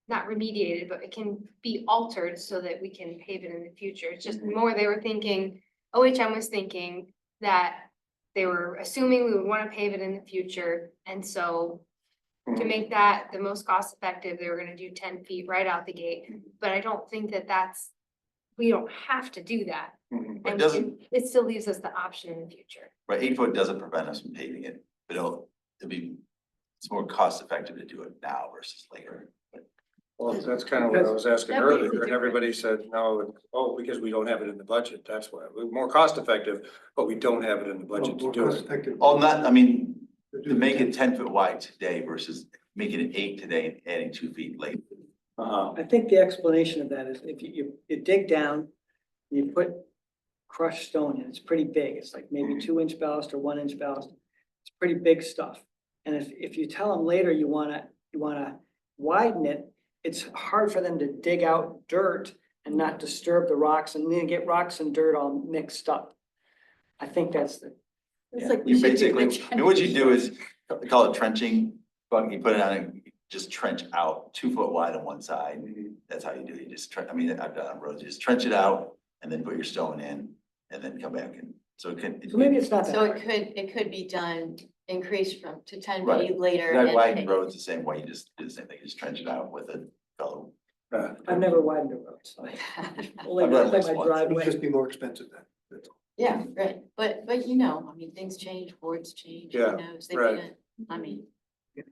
not remediated, but it can be altered so that we can pave it in the future. It's just more, they were thinking, OHM was thinking that they were assuming we would want to pave it in the future. And so to make that the most cost effective, they were gonna do 10 feet right out the gate. But I don't think that we don't have to do that. Mhm. But And doesn't- it still leaves us the option in the future. right, 8 foot doesn't prevent us from paving it, but it's more cost effective to do it now versus later. Well, that's kind of what I was asking That makes a earlier, and difference. everybody said, no, because we don't have it in the budget, that's why, we're more cost effective, but we don't have it in the budget to More do cost it. effective. Oh, not, I mean, To do to the make 10. it 10 foot wide today versus making it 8 today and adding 2 feet later. I think the explanation of that is if you dig down, you put crushed stone in, it's pretty big. It's like maybe 2-inch ballast or 1-inch ballast. It's pretty big stuff. And if you tell them later you wanna widen it, it's hard for them to dig out dirt and not disturb the rocks and then get rocks and dirt all mixed up. I think that's the, It's like we You should do basically, it. I mean, what you do is, they call it trenching, but you put it on and just trench out 2 foot wide on one side. That's how you do it. You just trench, I mean, I've done on roads, you just trench it out and then put your stone in and then come back in. So it can. so maybe it's not that So hard. it could be done, increased from to 10 Right. feet later. I've and widened take- roads the same way, you just do the same thing, you just trench it out with a fellow. I've never widened a road, so. Only I've done it my at least once. It'll driveway. just be more expensive then. That's all. Yeah, right, but you know, I mean, things change, boards change, Yeah, who knows, they right. may not, I mean.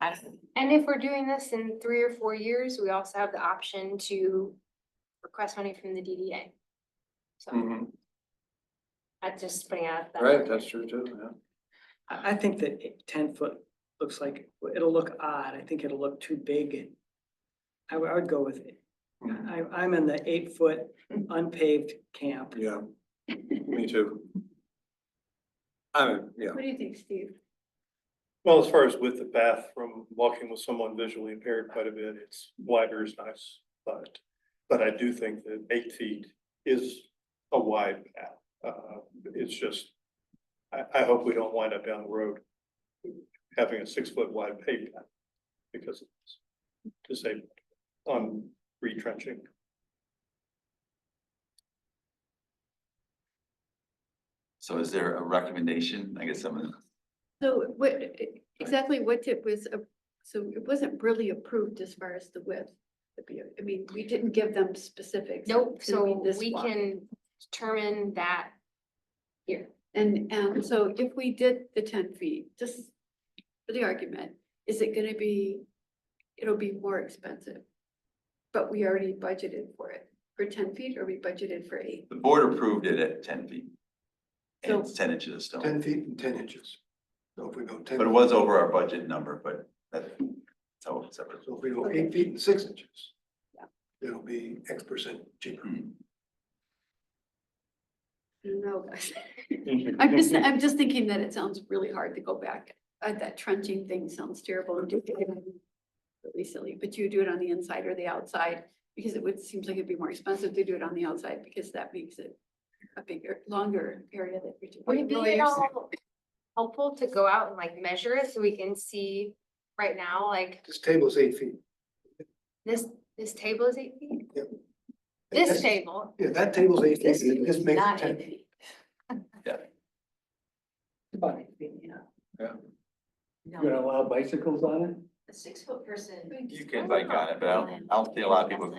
I don't know. And if we're doing this in 3 or 4 years, we also have the option to request money from the DDA. So Mhm. that's just putting out that. Right, that's true too, yeah. I think that 10 foot looks like, it'll look odd. I think it'll look too big. I would go with it. I'm in the 8 foot unpaved camp. Yeah, me too. Yeah, What do you think, Steve? Well, as far as with the path from walking with someone visually impaired quite a bit, it's wider is nice, but I do think that 8 feet is a wide path. It's just, I hope we don't wind up down the road having a 6 foot wide paved path because it's disabled on retrenching. So is there a recommendation? I guess someone, So what, exactly what it was, so it wasn't really approved as far as the width. I mean, we didn't give them specifics. Nope, It's gonna be so this we wide. can determine that here. And so if we did the 10 feet, just for the argument, is it gonna be, it'll be more expensive? But we already budgeted for it, for 10 feet, or we budgeted for 8? the board approved it at 10 feet. And So- it's 10 inches of stone, 10 feet and 10 inches. So if we go 10. but it was over our budget number, but that's how it's separate. So if we go 8 feet and 6 inches. Yeah. It'll be X% cheaper. I don't know, guys. I'm just thinking that it sounds really hard to go back. That trenching thing sounds terrible and do it really silly, but you do it on the inside or the outside, because seems like it'd be more expensive to do it on the outside, because that makes it a bigger, longer area that you're Would doing. it be at all helpful to go out and like measure it so we can see right now, like This table is 8 feet. this table is 8 feet? Yep. This That's- table, Yeah, that table's 8 feet. This and This is makes it not 10 8 feet. feet. About 8 feet, yeah. You're gonna allow bicycles on it? A 6 foot person. You can bike on it, but I don't see a lot of people,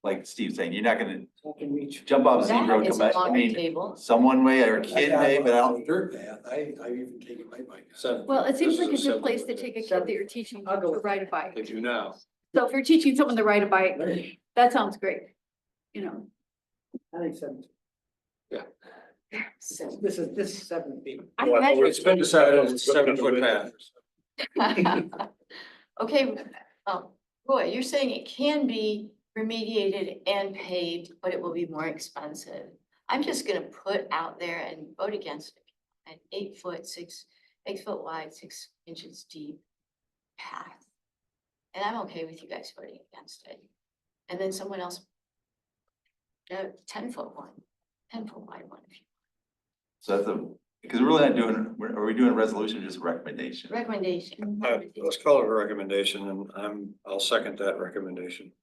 like Steve's saying, you're not gonna So I can reach. jump off Steve That Road, is come a back. I longer mean, table. someone may or a kid may, but I don't. Dirt path, I've even taken my bike. Well, it seems This like is a good 7 place to foot. take a kid Seven. that you're teaching I'll go to with ride a bike. They do now. So if you're teaching someone to ride a bike, that sounds great, you know. I think 7. So- This is 7 feet. I Well, measured, It's been decided it's a 7 foot path. Okay, Roy, you're saying it can be remediated and paved, but it will be more expensive. I'm just gonna put out there and vote against it. An 8 foot, 8 foot wide, 6 inches deep path. And I'm okay with you guys voting against it. And then someone else. 10 foot one, 10 foot wide one, if you, So that's because we're really not doing, are we doing a resolution or just a recommendation? recommendation. Let's call it a recommendation and I'll second that recommendation.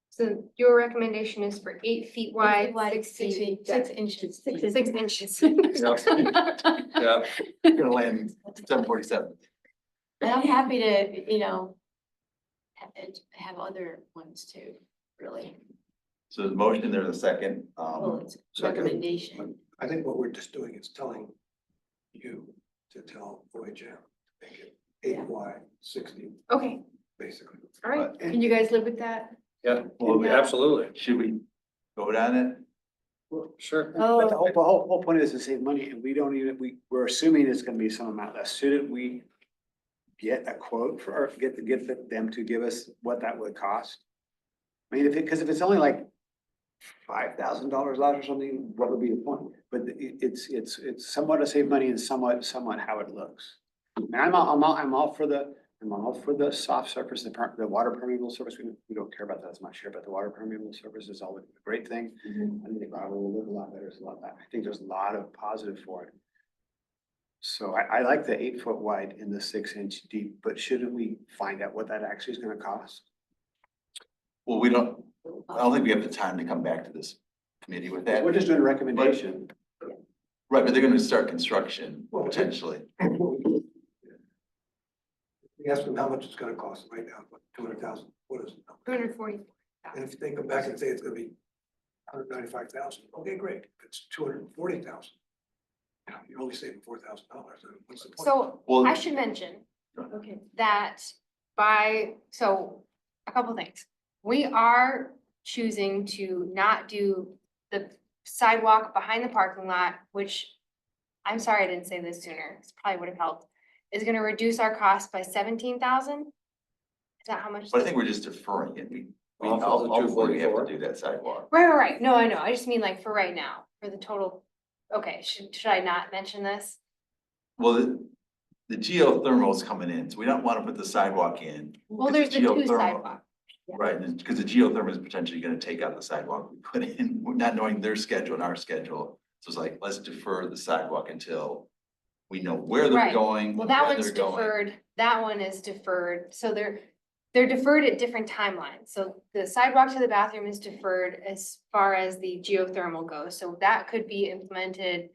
so your recommendation is for 8 feet wide, 6 feet, 6 inches. 6 inches. Yeah, You're gonna land 747. And I'm happy to, you know, have other ones too, really. So there's a motion, there's a second. Well, it's a second. recommendation. I think what we're just doing is telling you to tell OHM, to make it 8 wide, 60, Okay, basically. all right. Can you guys live with that? yeah, well, Yeah. absolutely, Should we vote on it? sure. But the whole point is to save money, and we don't even, we're assuming it's gonna be some amount less. Shouldn't we get a quote for, or get them to give us what that would cost? I mean, because if it's only like $5,000 less or something, what would be the point? But it's somewhat to save money and somewhat how it looks. And I'm all for the I'm all for the soft surface, the water permeable surface, we don't care about that as much here, but the water permeable surface is all a great thing. I think the gravel will look a lot better, there's a lot of that, I think there's a lot of positive for it. So I like the 8 foot wide and the 6 inch deep, but shouldn't we find out what that actually is gonna cost? Well, I don't think we have the time to come back to this committee with that. We're just doing a recommendation. Right, but they're gonna start construction Well, potentially. We ask them how much it's gonna cost right now, what, 200,000, what is it? 240. And if they come back and say it's gonna be 195,000, okay, great, if it's 240,000. You're only saving $4,000, what's the point? So Well, I should mention Okay. that so a couple things. We are choosing to not do the sidewalk behind the parking lot, which I'm sorry I didn't say this sooner, this probably would have helped, is gonna reduce our cost by 17,000. Is that how much? but I think we're just deferring it. We Off of the ultimately we have 244. to do that sidewalk. Right. No, I know. I just mean like for right now, for the total. Okay, should I not mention this? Well, the geothermal is coming in, so we don't want to put the sidewalk in. Well, because there's the two geothermal- sidewalks. Right, and because the geothermal is potentially gonna take out the sidewalk we put in, not knowing their schedule and our schedule. So it's like, let's defer the sidewalk until we know where they're Right. going. Well, that when one's they're going. deferred, that one is deferred, so they're deferred at different timelines. So the sidewalk to the bathroom is deferred as far as the geothermal goes, so that could be implemented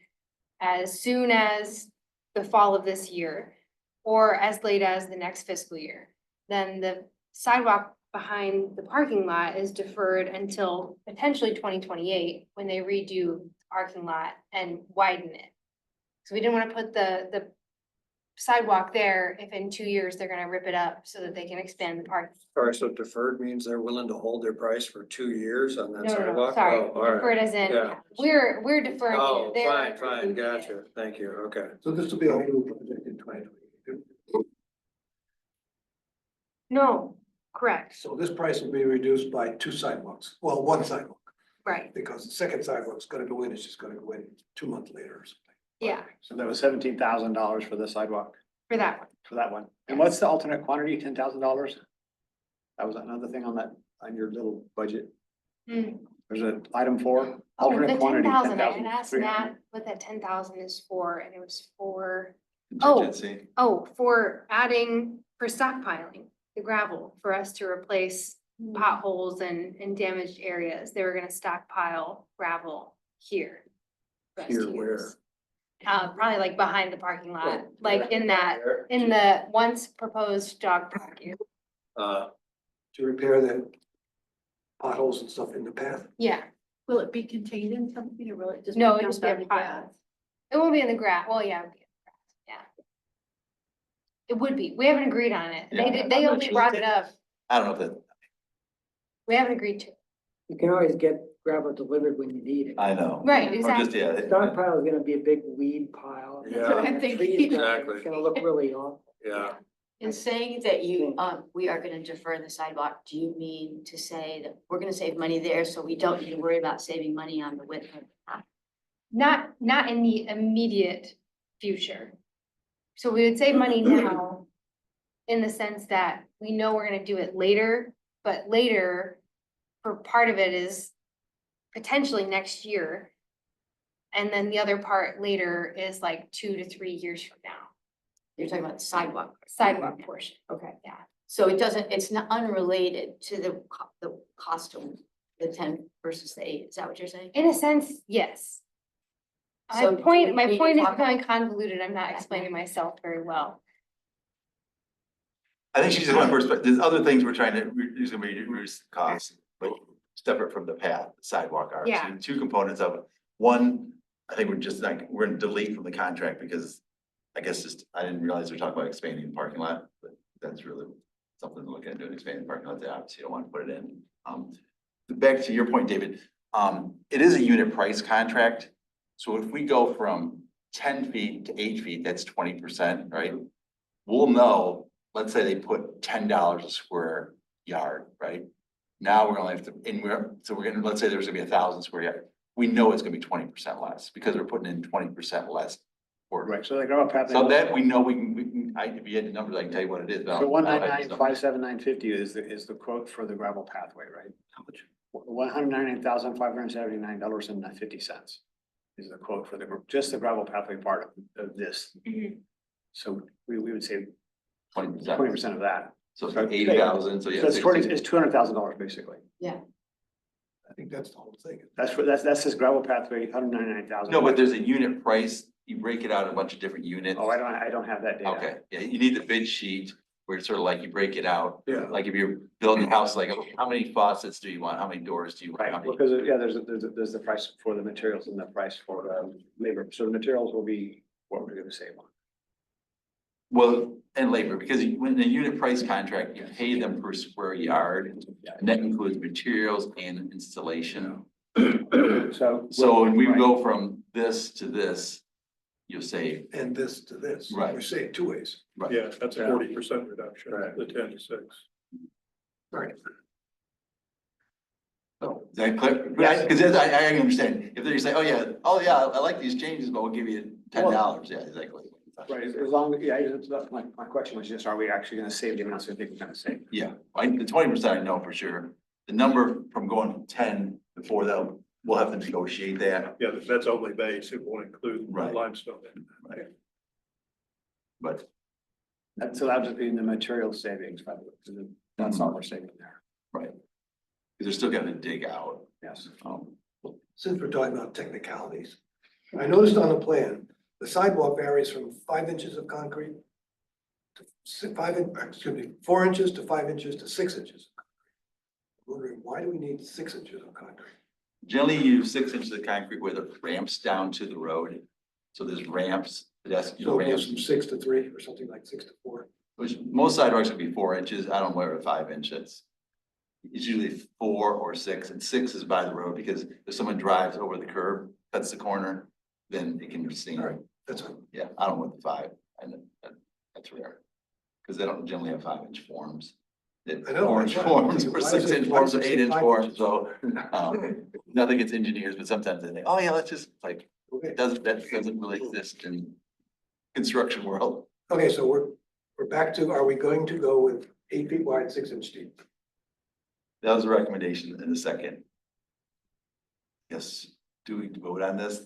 as soon as the fall of this year, or as late as the next fiscal year. Then the sidewalk behind the parking lot is deferred until potentially 2028, when they redo the parking lot and widen it. So we didn't want to put the sidewalk there if in 2 years they're gonna rip it up so that they can expand the park. Sorry, so deferred means they're willing to hold their price for 2 years on that No, sidewalk? sorry, Oh, all right. deferred as in, Yeah. we're deferring Oh, it. They're fine, including it. gotcha, thank you, okay. So this will be a whole new project in 2022. No, correct, So this price will be reduced by 2 sidewalks, well, 1 sidewalk, right, because the second sidewalk's gonna go in, it's just gonna go in 2 months later or something. yeah, So that was $17,000 for the sidewalk, for that one. for that one. And what's the alternate quantity, $10,000? That was another thing on that, on your little budget. Hmm. There's an item 4, Oh, the alternate 10,000, quantity, I had asked 10,300. Matt what that 10,000 is for, and it was for, Oh. Contingency. for adding, for stockpiling the gravel, for us to replace potholes and damaged areas. They were gonna stockpile gravel here. for us to Here where? use. Probably like behind the parking lot, Oh, like in the once proposed dog park. To repair the potholes and stuff in the path. Yeah, Will it be contained in something or will it just? No, be it'll just dumped be a on the pile. grass? it won't be in the grass, well, yeah, it would be in the grass, yeah. It would be, we haven't agreed on it, Yeah. they only brought it up, I don't know if that, we haven't agreed to, You can always get gravel delivered when you need it. I know. right, Or exactly. just, yeah. Stockpile is gonna be a big weed pile. That's what I'm thinking. Trees down there, Exactly. It's gonna look really awful. Yeah, In saying that we are gonna defer the sidewalk, do you mean to say that we're gonna save money there, so we don't need to worry about saving money on the width of the path? Not in the immediate future. So we would save money now in the sense that we know we're gonna do it later, but later for part of it is potentially next year. And then the other part later is like 2 to 3 years from now, You're talking about the sidewalk. sidewalk portion. Okay. Yeah. So it's not unrelated to the cost of the 10 versus the 8, is that what you're saying? In a sense, yes. So do we My need to point is talk- becoming convoluted. I'm not explaining myself very well. I think she's just one perspective. There's other things we're trying to, there's gonna be reduce costs, but separate from the path, the sidewalk are. So Yeah. two components of it. One, I think we're just like, we're gonna delete from the contract because I guess just, I didn't realize they're talking about expanding the parking lot, but that's really something to look into, and expanding the parking lot. They obviously don't want to put it in. Back to your point, David, it is a unit price contract. So if we go from 10 feet to 8 feet, that's 20%, right? We'll know, let's say they put $10 a square yard, right? Now we're gonna have to, let's say there's gonna be 1,000 square yard. We know it's gonna be 20% less because we're putting in 20% less Right, so the gravel pathway. So that we know we can, if you had the numbers, I can tell you what it is. but I So don't- 199,579.50 is the quote for the gravel pathway, right? How much? $199,579.50 is the quote for just the gravel pathway part of this. Mhm. So we would say 20%. 20% of that. So it's 80,000, so yeah. So it's 60. it's $200,000 basically. I think that's the whole thing. That's this gravel pathway, 199,000. No, but there's a unit price, you break it out in a bunch of different units. Oh, I don't have that data. Okay, yeah, you need the bid sheet where it's sort of like you break it out. Yeah. Like if you're building a house, like how many faucets do you want? How many doors do you want? Right, How many- because, yeah, there's the price for the materials and the price for labor. So the materials will be what we're gonna save on. Well, and labor, because when the unit price contract, you pay them per square yard, and that includes materials and installation. So. So when we Right. go from this to this, you'll save, And this to this. Right. We say two ways. right? Yeah, that's a Yeah. 40% reduction, Right. the 10 to 6. Right. So, is that clear? Yes. Because I understand, if they say, oh yeah, I like these changes, but we'll give you $10, yeah, exactly. Right, as long, yeah, my question was just, are we actually gonna save the amounts we think we're gonna save? Yeah, the 20% I know for sure. The number from going to 10 before that, we'll have to negotiate that, Yeah, that's only base, it won't include Right. limestone. right? But So that would just be in the material savings, probably, because that's all we're saving there. because they're still gonna dig out. Yes. Since we're talking about technicalities, I noticed on the plan, the sidewalk varies from 5 inches of concrete to 4 inches to 5 inches to 6 inches. I'm wondering, why do we need 6 inches of concrete? Generally, you use 6 inches of concrete where the ramps down to the road. So there's ramps, pedestrian So it goes ramps, from 6 to 3 or something like 6 to 4. which most sidewalks would be 4 inches. I don't know where 5 inches. It's usually 4 or 6, and 6 is by the road because if someone drives over the curb, cuts the corner, then it can be seen. All right, that's fine. Yeah, I don't want the 5, and that's rare. Because they don't generally have 5-inch forms. They- I know, 4-inch that's why. forms, or Why is 6-inch it- forms, why or does it say 8-inch 5 forms, inches? so, nothing against engineers, but sometimes they think, oh yeah, let's just, like, Okay, that doesn't really exist in construction world. okay, so we're back to, are we going to go with 8 feet wide, 6 inch deep? That was a recommendation in a second. Yes, do we vote on this?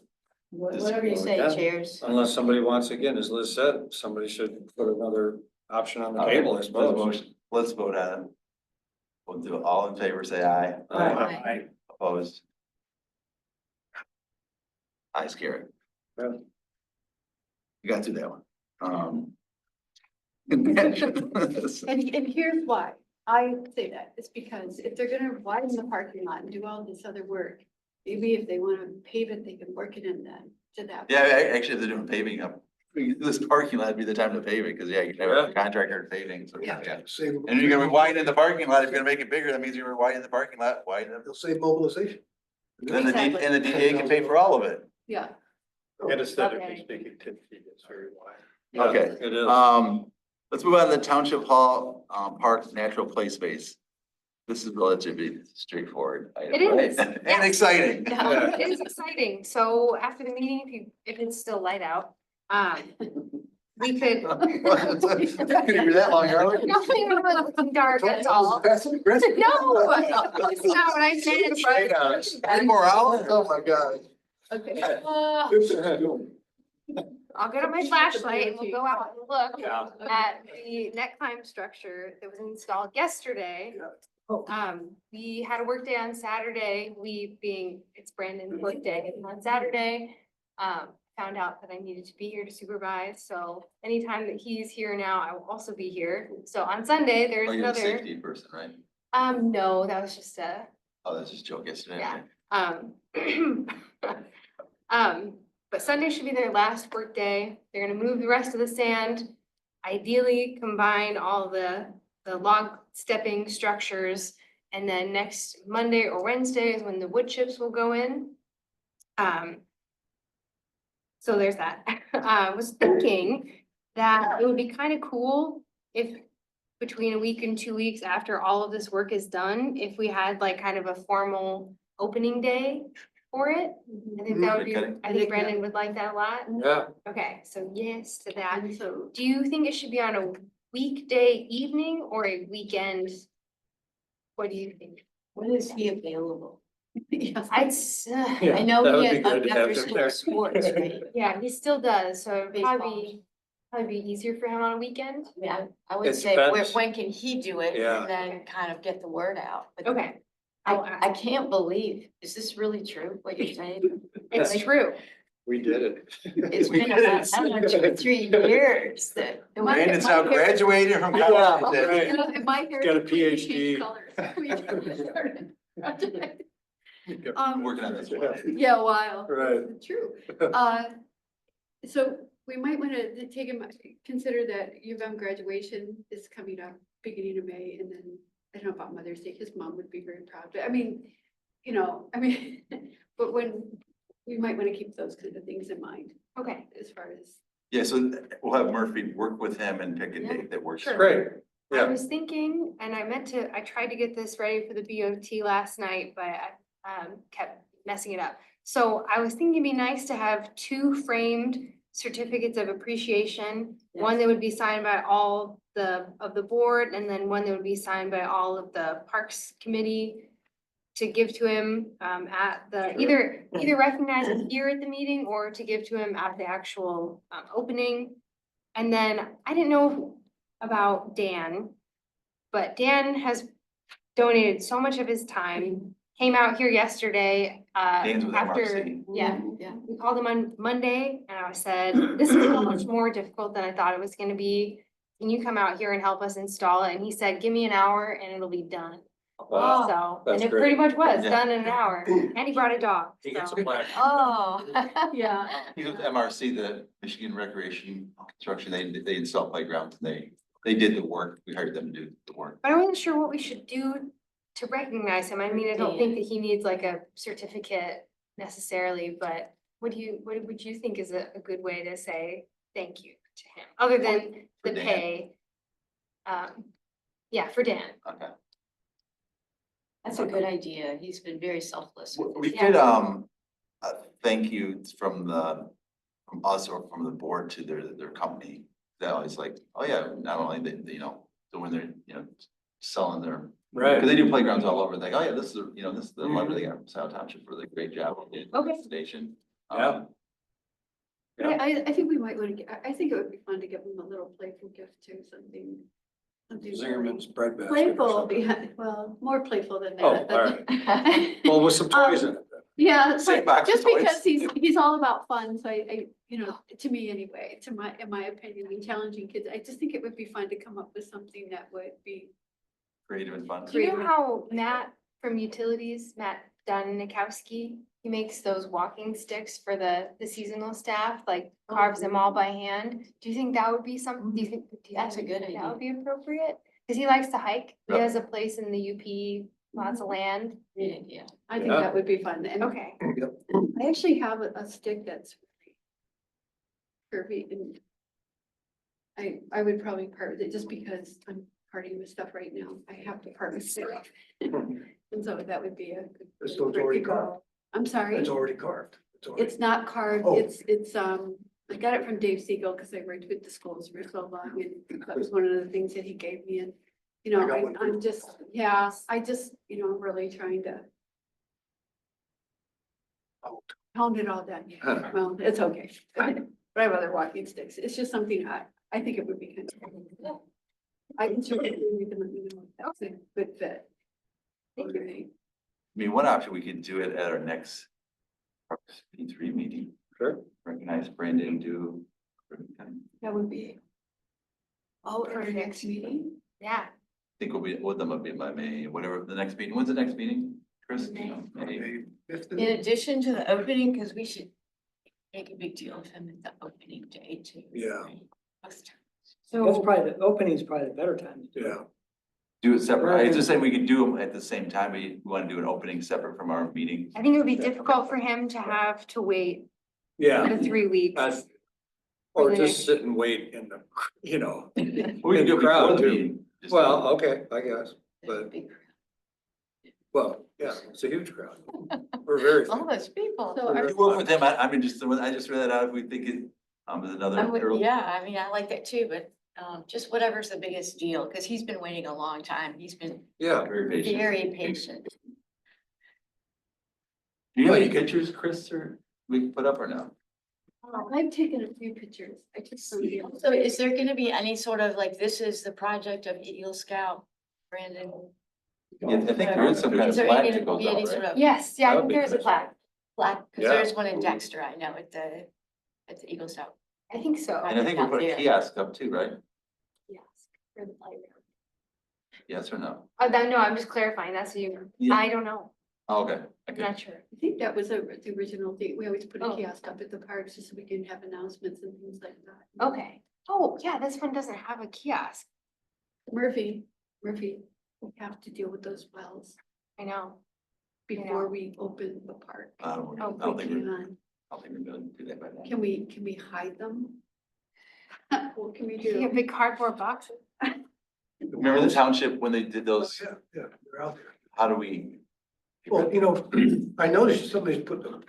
Whatever you say, Yeah. chairs. Unless somebody wants, again, as Liz said, somebody should put another option on the Okay, table, I there's a suppose. motion. Let's vote on it. We'll do it. All in favor, say aye. Aye. Opposed? Aye, scary. Yeah. You got through that one. And here's why I say that, it's because if they're gonna widen the parking lot and do all this other work, maybe if they wanna pave it, they can work it in then to that. Yeah, actually, they're doing paving up. This parking lot would be the time to pave it, because yeah, you can have a contractor paving, so Yeah. yeah. Save. And you're gonna be widening the parking lot, if you're gonna make it bigger, that means you're gonna widen the parking lot, widen it. They'll save mobilization. Then Exactly. and the DDA can pay for all of it. Yeah, And aesthetically Okay. speaking, 10 feet is very wide. Yeah, Okay. It is. Let's move on to the Township Hall, Park Natural Play Space. This is relatively straightforward. item, It right? is, And yes. exciting. It is exciting. So after the meeting, if it's still light out, we could. You're that long, are we? Nothing really dark at all. No, that's not what I said. Any more hours? Oh my God. okay. I'll get on my flashlight and we'll go out and look Yeah. at the neck climb structure that was installed yesterday. We had a work day on Saturday, it's Brandon's work day, and on Saturday, found out that I needed to be here to supervise, so anytime that he's here now, I will also be here. So on Sunday, there's Oh, you're the another, safety person, right? no, that was just a, Oh, that's just a joke yesterday. Yeah. okay. But Sunday should be their last work day. They're gonna move the rest of the sand. Ideally combine all the log stepping structures. And then next Monday or Wednesday is when the wood chips will go in. So there's that. I was thinking that it would be kind of cool if between a week and 2 weeks after all of this work is done, if we had like kind of a formal opening day for it. I think that would be, Ribbon I think Brandon would like that a lot. Yeah, Okay, so yes to that. And so, Do you think it should be on a weekday evening or a weekend? What do you think? When is he available? yes, I know that he would be had good to have after him school there. sports, right? Yeah, he still does, so it'd Baseball. probably be easier for him on a weekend. Yeah, I would It say, when, depends. when can he do it? Yeah. And then kind of get the word out. But Okay. I'll I can't believe, is this really true, what you're saying? It's true. We did it. It's We been did about, it. I don't know, 2 or 3 years that. Brandon's now graduating from Yeah, college. right. my hair. Got a completely PhD. changed colors. We started project. Working on this one. Yeah, a while. Right. True. So we might want to take him, consider that U of M graduation is coming up beginning of May, and then I don't know about Mother's Day, his mom would be very proud, but I mean, but when, we might want to keep those kind of things in mind Okay, as far as. Yeah, so we'll have Murphy work with him and pick a date that works. Sure. Great. I Yeah. was thinking, and I tried to get this ready for the BOT last night, but I kept messing it up. So I was thinking it'd be nice to have 2 framed certificates of appreciation. One that would be signed by all of the board, and then one that would be signed by all of the Parks Committee to give to him at the, either recognize him here at the meeting or to give to him at the actual opening. And then I didn't know about Dan, but Dan has donated so much of his time, came out here yesterday. Dan's with after, MRC. yeah, Yeah. we called him on Monday and I said, this is so much more difficult than I thought it was gonna be. Can you come out here and help us install it? And he said, give me an hour and it'll be done. Wow. So, that's and it great. pretty much was Yeah. done in an hour. And he brought a dog, He gets so. a plaque. Oh. Yeah. He's with MRC, the Michigan Recreation Construction, they install playgrounds, they did the work, we hired them to do the work. But I wasn't sure what we should do to recognize him. I mean, I don't think that he needs like a certificate necessarily, but what would you think is a good way to say thank you to him, other than For the Dan. pay? Yeah, for Dan. Okay. That's a good idea. He's been very selfless. with We this. did, a thank you from us or from the board to their company. That always like, oh yeah, not only they, so when they're, selling their, Right. because they do playgrounds all over, like, oh yeah, this is, this is the letter they got from South Township for the great job they did. Okay. Station. Yeah. Yeah, I think we might want to get, I think it would be fun to give them a little playful gift too, something. Zingerman's bread basket. or Playful, something. yeah, well, more playful than Oh, that. all right. Well, with some toys in it. Yeah, Same but box just of toys. because he's all about fun, so I, to me anyway, in my opinion, and challenging kids, I just think it would be fun to come up with something that would be. Creative and fun. Do you know how Matt from Utilities, Matt Dunnikowski, he makes those walking sticks for the seasonal staff, like carves them all by hand? Do you think that would be something, do you think? That's a good That idea. would be appropriate? Cause he likes to hike. He Yep. has a place in the UP, lots of land. Great idea. I think Yeah. that would be fun, and Okay. I actually have a stick that's really curvy, and I would probably part with it just because I'm parting with stuff right now. I have to part with stuff. And so that would be a good. This one's for already people. carved. I'm sorry. It's already carved. It's not carved, Oh. it's, I got it from Dave Siegel, cause I worked with the schools for so long, and that was one of the things that he gave me, and, I got one too. I'm just, yeah, I just, really trying to pound it all down, yeah, well, it's okay. But I have other walking sticks, it's just something I think it would be kind of. I can certainly read them, if that's a good fit. Thank you. Okay. I mean, one option, we could do it at our next P3 meeting. Sure. Recognize Brandon, do. That would be. Oh, at our next meeting? Yeah. Think we'll be with them a bit by May, whatever, the next meeting, when's the next meeting? Chris? May. May. May 5th In addition to the opening, because we should make a big deal of him at the opening day too. Yeah. That's So, probably, the opening's probably the better time to do it. Yeah. Do it separate, I was just saying we could do them at the same time, but we want to do an opening separate from our meeting. I think it would be difficult for him to have to wait Yeah. the 3 weeks. Or the just next- sit and wait in the, We can do it In the before crowd, the too. meeting. Just- well, okay, I guess, but, Big- well, Yeah, it's a huge crowd. We're very. All those people. So are, You work with him, I mean, I just read that out, if we think it, is another. Yeah, I mean, I like that too, but just whatever's the biggest deal, because he's been waiting a long time. He's been Yeah, Very patient. very patient. Do you have any pictures, Chris, or we can put up or no? I've taken a few pictures. I took some. So is there gonna be any sort of like, this is the project of Eagle Scout, Brandon? Yeah, I think there is some kind of Is there flag any that gonna goes be any out, sort right? of? Yes, yeah, That I would think be there's a good. plaque. Black, because Yeah. there's one in Dexter, I know, at the Eagle Scout. I think so. And I think we put a kiosk up too, right? Yes, for the playground. Yes or no? No, I'm just clarifying, that's you. Yeah. I don't know, Oh, okay, I'm okay. not sure. I think that was the original thing. We always put a Oh. kiosk up at the parks just so we can have announcements and things like that. Okay. Oh, yeah, this one doesn't have a kiosk. Murphy, we have to deal with those wells I know. before we open the park. I don't Oh, think We we're, can, I don't think we're gonna do that by now. can we hide them? What can we You have do? big cardboard boxes. Remember the township when they did those, Yeah, yeah, they're out there. how do we? Well, you know, I noticed somebody's put them,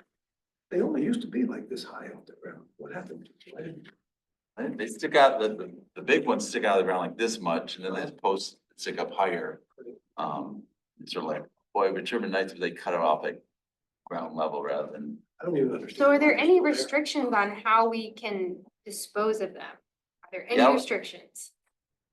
they only used to be like this high off the ground. What happened? Why didn't- They stick out, the big ones stick out of the ground like this much, and then the posts stick up higher. It's sort of like, boy, it would sure be nice if they cut it off at ground level rather than. I don't even understand. So are there why any it's still there. restrictions on how we can dispose of them? Are there any Yeah. restrictions?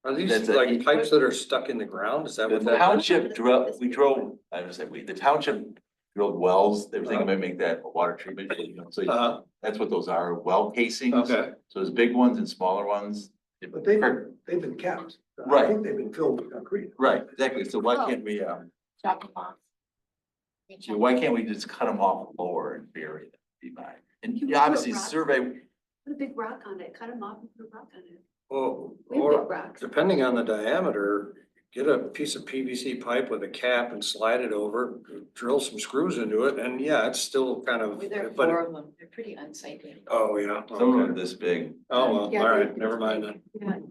are these That's a- like pipes that are stuck in the ground? Is that The what that? township drilled, I would say the township drilled wells, they were thinking about making that a water treatment, so that's what those are, well casings. Okay, So there's big ones and smaller ones. But they've been capped. I Right. think they've been filled with concrete. Right, exactly, so why Oh. can't we, Drop them off. so why can't we just cut them off lower and bury them, be mine? And You yeah, put obviously rock- survey, Put a big rock on it, cut them off and put a rock on it. well, We have or big rocks. depending on the diameter, get a piece of PVC pipe with a cap and slide it over, drill some screws into it, and yeah, it's still kind of, There are but, 4 of them. They're pretty unsightly. oh, yeah. some of them are Okay. this big. Oh, well, Yeah, all right, they- never mind then. Yeah. I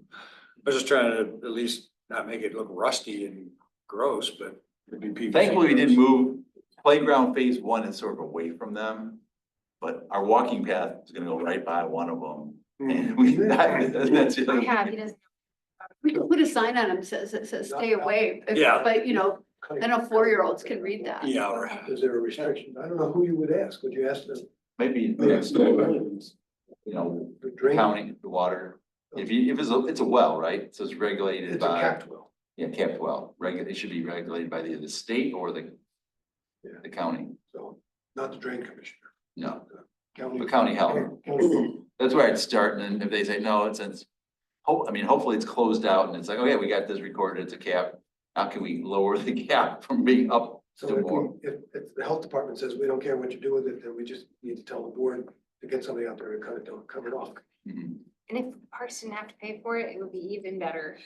was just trying to at least not make it look rusty and gross, but it'd be PVC. Thankfully, we didn't gross. move, playground phase one is sort of away from them. But our walking path is gonna go right by one of them, and we, that's. I have, he doesn't. We can put a sign on them that says stay away. Yeah. But you know, I know 4-year-olds can read that. Yeah, all right. Is there a restriction? I don't know who you would ask. Would you ask them Maybe, you know, to drain? counting the water, if it's a well, right, so it's regulated It's a by, capped well. yeah, capped well, it should be regulated by either the state or the county, So not the drain commissioner. no, County. the county health. County. That's where I'd start, and then if they say, no, it's, hopefully it's closed out, and it's like, okay, we got this recorded, it's a cap. How can we lower the cap from being up So to if more? if the health department says we don't care what you do with it, then we just need to tell the board to get somebody out there to cut it off. Mhm. And if parks didn't have to pay for it, it would be even better.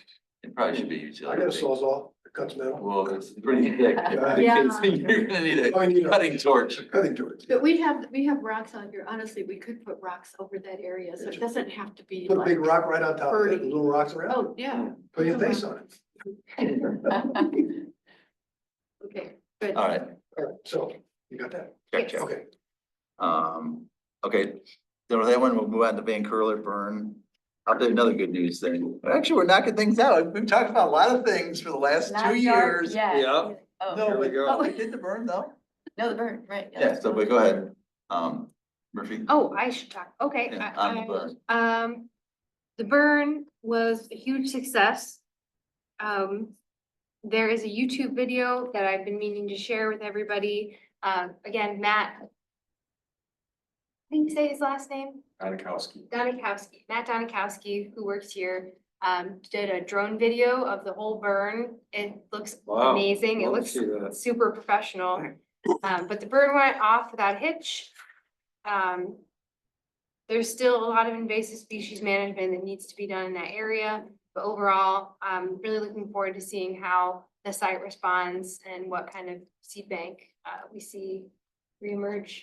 It probably should be I got a utility. sawzall, it cuts metal. Well, it's pretty thick. Yeah. You're gonna need Oh, I need a a- cutting torch. Cutting torch. But we have rocks out here. Honestly, we could put rocks over that area, so it doesn't have to be Put a big like. rock right on top of it, and Birdie. little rocks around, Oh, yeah, put your face on it. okay, good. All right, All right, so you got that? check, check. Okay. Okay, then with that one, we'll move on to Van Curler burn. I'll do another good news thing. Actually, we're knocking things out. We've talked about a lot of things for the last Not 2 dark years. yet. Yeah. Oh, No, Here we but go. we did the burn though. no, the burn, right. Yeah, so but go ahead. Murphy. Oh, I should talk, okay. Yeah, on the burn. The burn was a huge success. There is a YouTube video that I've been meaning to share with everybody. Again, Matt. How do you say his last name? Anikowski. Matt Donikowski, who works here, did a drone video of the whole burn. It looks Wow, amazing. It love to looks see that. super professional. But the burn went off without a hitch. There's still a lot of invasive species management that needs to be done in that area. But overall, I'm really looking forward to seeing how the site responds and what kind of seed bank we see reemerge.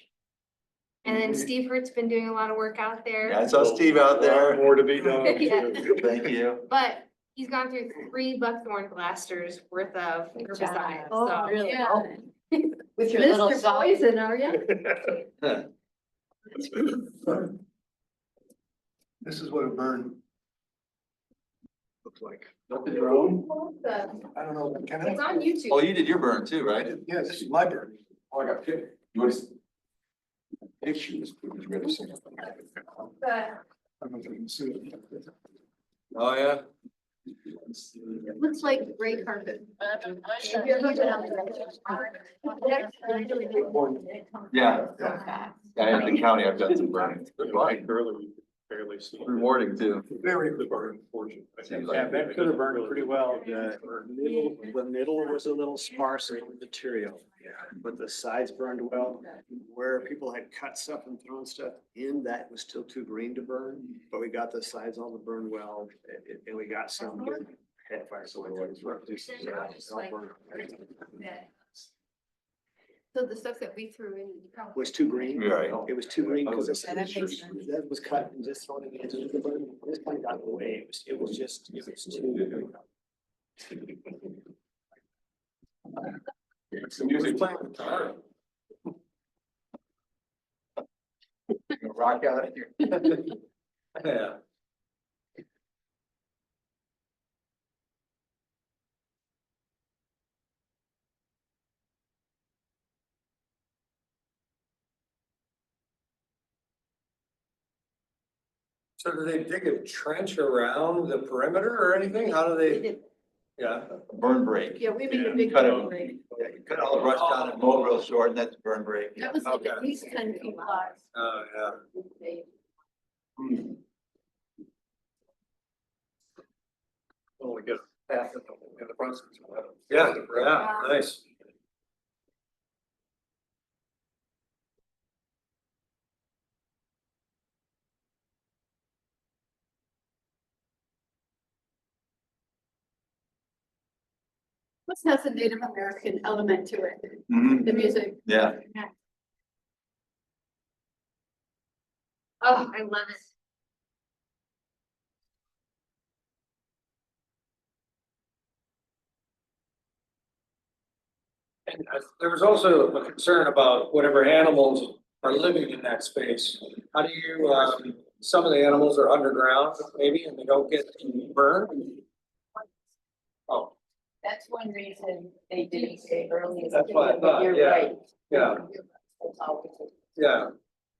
And then Steve Hurt's been doing a lot of work out there. Yeah, I saw Steve out there. More to be done. Yeah. Thank you. But he's gone through 3 buckthorn blasters worth of Good job. herbicides, Oh, so. really? yeah. With your little Mr. song. Poison, are you? This is what a burn looks like. The drone? I don't know, can It's I? on YouTube. Oh, you did your burn too, right? Yeah, this is my burn. Oh, I got pictures. You want to? Pictures. You ready to see? The- I don't know if you can see it. Oh, yeah. It looks like gray carpet. Yeah. Yeah, in the county, I've done some burning. Like earlier, you could barely see. Rewarding too. Very The good burn, burn. unfortunately. I think Seems Yeah, like- that could have burned pretty well. The middle was a little sparse in material, but the sides burned well. Where people had cut stuff and thrown stuff in, that was still too green to burn, but we got the sides all to burn well, and we got some head fire, so it So the stuff that we threw in. was too green. Right. It was too green because That makes sense. that was cut and just thrown into the burn. This one got away. It was too. Some music playing. Rock out of here. Yeah. So do they dig a trench around the perimeter or anything? How do they? Yeah. Burn break. Yeah, we made a big. Cut it. burn break. Yeah, you cut all the brush down and mow it real short, and that's burn break. That was like Okay. at least 10 feet wide. Oh, yeah. Only get half in the process. Yeah, yeah, nice. This has a Native American element to it, Mhm. the music. Yeah. Oh, I love it. And there was also a concern about whatever animals are living in that space. How do you, some of the animals are underground maybe and they don't get burned? Oh, That's one reason they didn't say earlier. That's what I thought, You're yeah. right. yeah, That's always- yeah.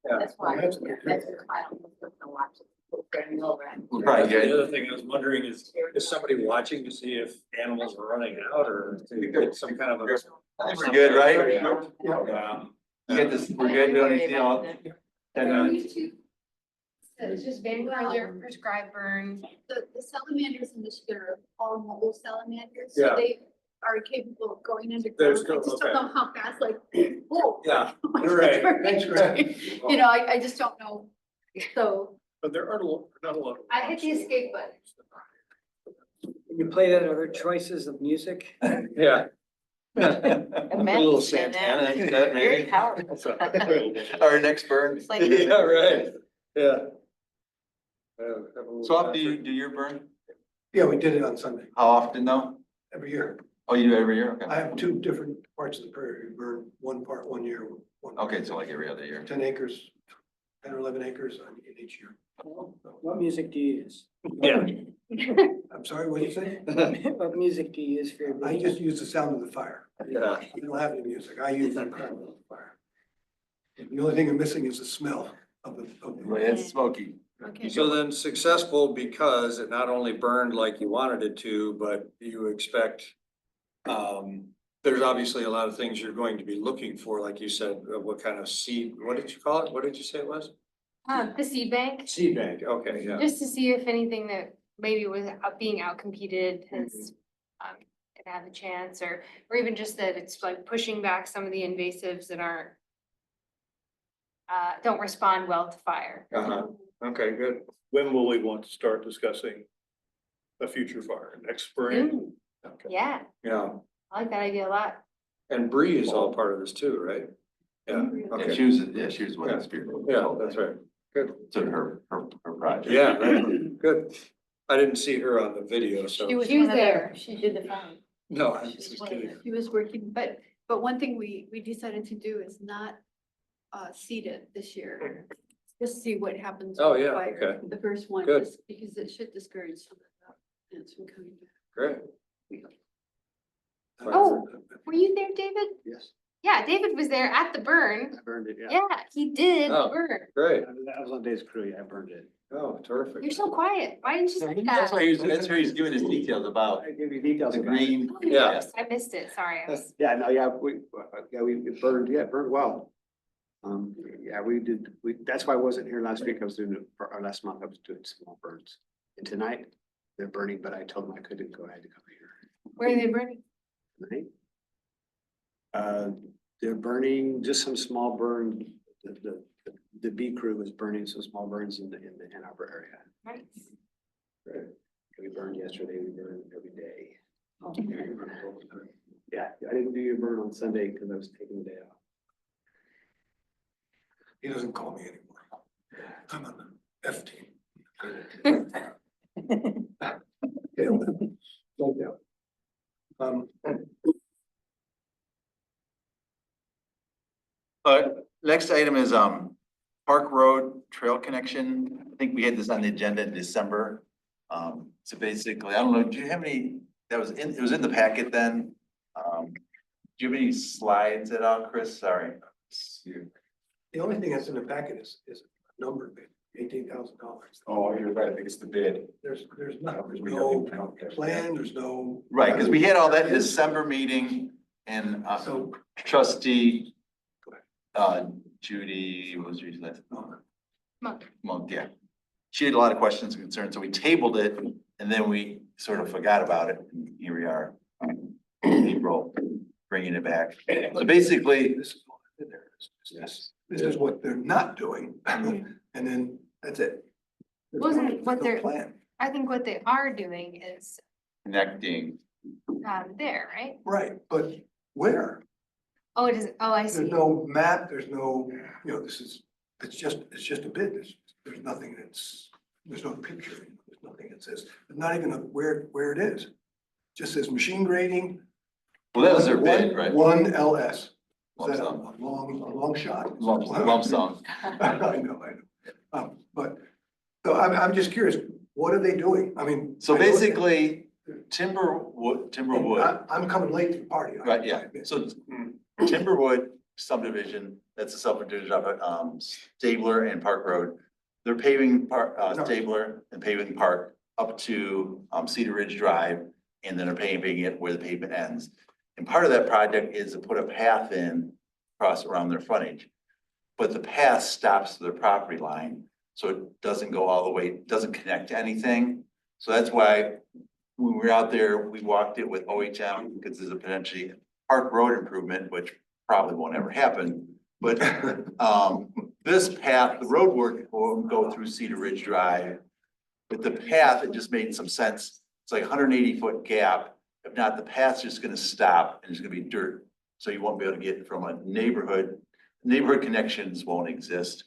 That's why, That's that's a clown. Watch it. Burning over. We'll probably get The other thing I was wondering is somebody watching to see if animals are running out or to get some kind of a. I think we're good, right? Yeah. You get this, we're good, we don't need, you know. And, It's just Vanguard prescribed burn. The salamanders in this, they're all mobile salamanders, Yeah. so they are capable of going They're underground. I still- just don't okay. know how fast, like, whoa. Yeah, you're right. Thanks, Greg. You know, I just don't know. So But there aren't not a lot. of- I hit the escape button. Can you play that other choices of music? Yeah. A little Santana, is that Very maybe? powerful. Our next burn. It's like- Yeah, right, yeah. So often do you do your burn? Yeah, we did it on Sunday, How often though? every year. Oh, you do it every year? I Okay. have two different parts of the prairie. We burn one part 1 year. one part Okay, so like every other year. 10 acres, 10 or 11 acres in each year. What music do you use? Yeah. I'm sorry, what did you say? What music do you use for your? I just use the sound of the fire. Yeah. We don't have any music. I use the sound of the fire. The only thing I'm missing is the smell of the. It's smoky. Okay. So then successful because it not only burned like you wanted it to, but you expect. There's obviously a lot of things you're going to be looking for, like you said, what kind of seed, what did you call it? What did you say it was? The seed bank, Seed bank, okay, yeah. just to see if anything that maybe was being outcompeted has gonna have a chance, or even just that it's like pushing back some of the invasives that aren't don't respond well to fire. Uh-huh, okay, good. When will we want to start discussing a future fire? Next spring? Soon. Okay. Yeah, Yeah, I like that idea a lot. and Bree is all part of this too, right? Yeah, Yeah, okay, she was, yeah, she was one of the spirit. yeah, that's right. Good. To her project. Yeah, good. I didn't see her on the video, so. She was She was one of the- there. She did the phone. No, I'm She's just one of kidding. He was working, but But one thing we decided to do is not seed it this year. Just see what happens. Oh, with yeah, fire, okay. The first one, Good. just because it should discourage some of the plants from coming back. Great. Oh, were you there, David? Yes, Yeah, David was there at the burn. I burned it, yeah. Yeah, he did the Oh. burn. Great. I was on Dave's crew, yeah, I burned it. Oh, terrific. You're so quiet. Why didn't you say That's that? why that's where he's giving us details about I gave you details the about it. green. Oh, Yeah. yes, I missed it. Sorry. I was- Yeah, no, yeah, it burned, yeah, it burned well. Yeah, that's why I wasn't here last week. I was doing, or last month, I was doing small burns. And tonight, they're burning, but I told them I couldn't go, I had to come here. Where are they burning? Tonight. They're burning just some small burn, the B crew was burning some small burns in the Ann Arbor area. Nice. We burned yesterday, we burned every day. Yeah, I didn't do your burn on Sunday because I was taking the day off. He doesn't call me anymore. I'm on the F team. No doubt. Next item is, Park Road Trail Connection. I think we had this on the agenda in December. So basically, I don't know, do you have any, it was in the packet then? Do you have any slides at all, Chris? Sorry. The only thing that's in the packet is a number, $18,000. Oh, you're right, I think it's the bid. There's no plan, there's no. Right, because we had all that in December meeting and, So, trustee, Judy, what was your last? Monk. Monk, yeah. She had a lot of questions and concerns, so we tabled it and then we sort of forgot about it. And here we are, in April, bringing it back. So basically, this is what there is. This is what they're not doing, and then that's it. There's Wasn't what no they're- plan. I think what they are doing is connecting, there, right? Right, but where? Oh, it is. Oh, I There's see. no map, there's no, it's just a bid, there's nothing there's no picture, there's nothing that says, there's not even where it is. Just says machine grading. well, that was their bid, right? One LS. Is Lump that a sum. long shot? Lump sum. I know. But, so I'm just curious, what are they doing? I mean. So I know- Basically, Timberwood, I'm coming late to the party. right, yeah, so Timberwood subdivision, that's a subdivision of, Stabler and Park Road. They're paving Stabler and paving Park up to, Cedar Ridge Drive, and then they're paving it where the pavement ends. And part of that project is to put a path in across around their frontage. But the path stops to their property line, so it doesn't go all the way, doesn't connect to anything. So that's why when we were out there, we walked it with OHM because there's a potentially Park Road improvement, which probably won't ever happen. But this path, the road work will go through Cedar Ridge Drive. With the path, it just made some sense. It's like a 180-foot gap. If not, the path's just gonna stop and it's gonna be dirt. So you won't be able to get from a neighborhood connections won't exist.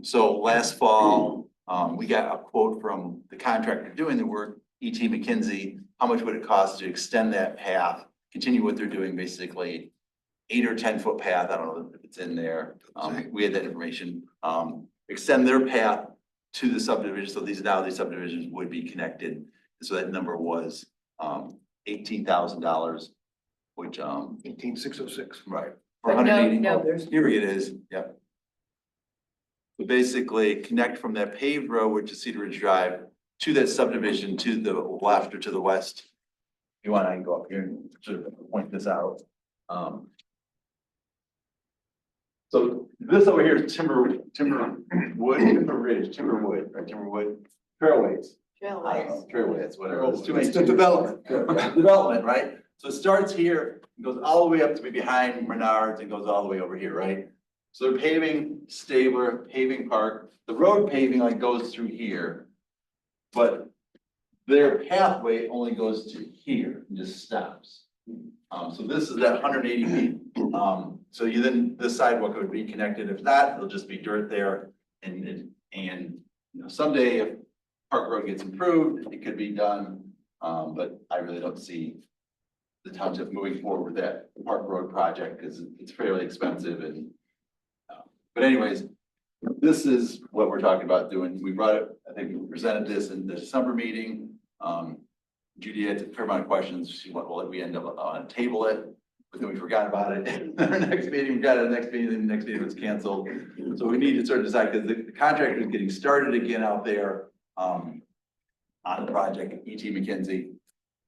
So last fall, we got a quote from the contractor doing the work, E.T. McKinsey. How much would it cost to extend that path, continue what they're doing, basically 8 or 10-foot path, I don't know if it's in there. We had that information, extend their path to the subdivision. So these subdivisions would be connected. So that number was, $18,000, which, 18606. right. For But no, 180 no. Here it is, yep. So basically connect from that paved road, which is Cedar Ridge Drive, to that subdivision to the left or to the west. If you want, I can go up here and sort of point this out. So this over here is Timberwood, Timberwood, Trailways. Trailways, whatever. It's too many. It's the development. Development, right? So it starts here, goes all the way up to be behind Menards and goes all the way over here, right? So they're paving Stabler, paving Park, the road paving like goes through here. But their pathway only goes to here and just stops. So this is that 180 feet. So the sidewalk would be connected. If not, it'll just be dirt there. And you know, someday if Park Road gets improved, it could be done. But I really don't see the township moving forward with that Park Road project, because it's fairly expensive and. But anyways, this is what we're talking about doing. We brought it, I think we presented this in the December meeting. Judy had a fair amount of questions. She went, well, we end up on table it, but then we forgot about it. Our next meeting, we got it, the next meeting, and the next meeting was canceled. So we need to sort of decide, because the contractor is getting started again out there, on the project, E.T. McKenzie.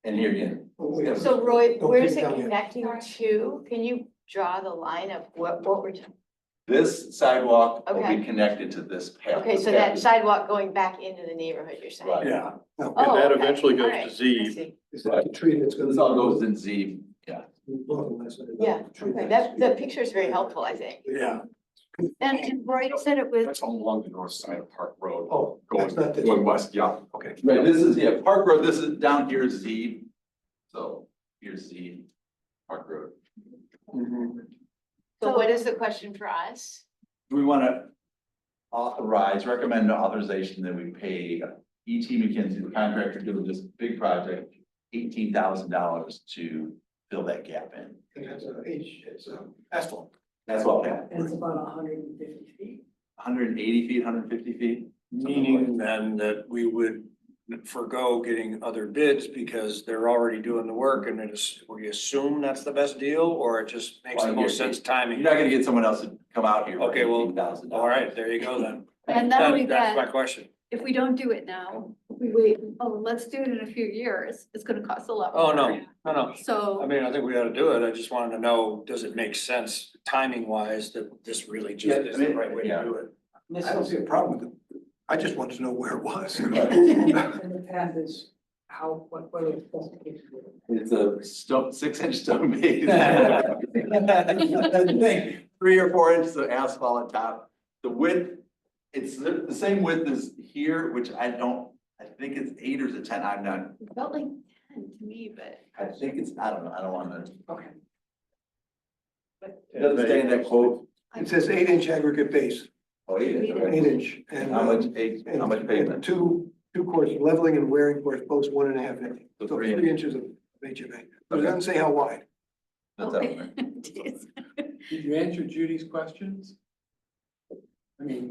And here again. So Roy, Don't where's take it it down yet. connecting to? Can you draw the line of what we're, This sidewalk will Okay. be connected to this path. okay, so that sidewalk going back into the neighborhood, you're saying? Right. Yeah, No, Oh, and that okay. eventually goes Alright, to I Z. see. Is that the tree that's gonna? This all goes in Z, yeah. Yeah, okay, that, the picture is very helpful, I think. Yeah. And Roy said it was, That's all along the north side of Park Road, Oh, going, that's not this. going west, yeah, okay. Right, this is, yeah, Park Road, this is down here is Z. So here's Z, Park Road. So what is the question for us? Do we want to recommend authorization that we pay E.T. McKenzie, the contractor doing this big project, $18,000 to fill that gap in? It has it's asphalt. That's all, yeah. And it's about 150 feet. 180 feet, 150 feet? Meaning then that we would forego getting other bids because they're already doing the work and it is, we assume that's the best deal, or it just makes the most sense You're timing? not gonna get someone else to come out here. for Okay, well, $18,000. All right, there you go then. and not only That's my that, question. if we don't do it now, we wait, oh, let's do it in a few years, it's gonna cost a lot Oh, no, more. no. I So, mean, I think we ought to do it. I just wanted to know, does it make sense timing wise that this really Yeah, just I is the mean, right way to yeah. do it? I don't see a problem with it. I just wanted to know where it was. And the path is how, what are the specifications? It's a stone, 6-inch stone base. The thing, 3 or 4 inches of asphalt on top. The width, it's the same width as here, which I think it's 8 or is it 10, I'm not, it felt like 10 to me, but. I think it's, I don't know, I don't wanna. Okay. It doesn't say in that quote. It says 8-inch aggregate base, Oh, 8 inch, okay. 8-inch. And How much, and- how much and pavement? Two course leveling and wearing course posts 1.5 inch. So So 3 3 inches of HMA. But it doesn't say how wide. That's out there. Jeez. Did you answer Judy's questions? I mean,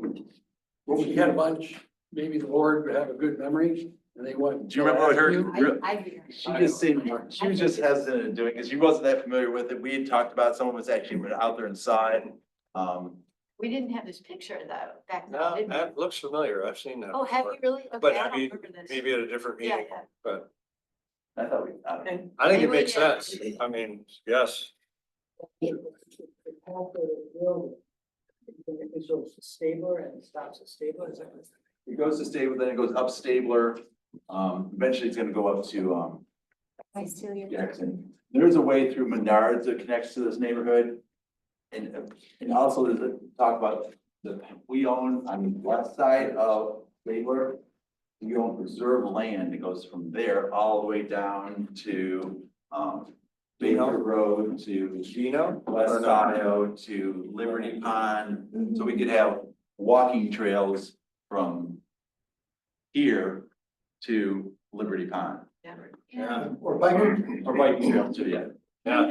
if she had a bunch, maybe the board would have a good memory and they want. Do you remember what her? I She just seemed, she was just hesitant in doing it, because she wasn't that familiar with it. We had talked about, some of us actually went out there inside. we didn't have this picture though, back then, No, did we? that looks familiar. I've seen that. Oh, have before. you really? But Okay, I I don't mean, remember this. maybe at a different Yeah, meeting, yeah. but I thought we, I don't know. And I think it Maybe we makes did. sense. I mean, yes. the path of the road, it goes to Stabler and stops at Stabler, is that what it's? It goes to Stabler, then it goes up Stabler. Eventually it's gonna go up to, I still hear. Jackson. There's a way through Menards that connects to this neighborhood. And also there's a talk about we own on the west side of Stabler. We own reserve land that goes from there all the way down to, Baker Road to Gino? West Or no? Scio to Liberty Pond. So we could have walking trails from here to Liberty Pond. Yeah. Or biking. Or biking trails too, yeah. Yeah.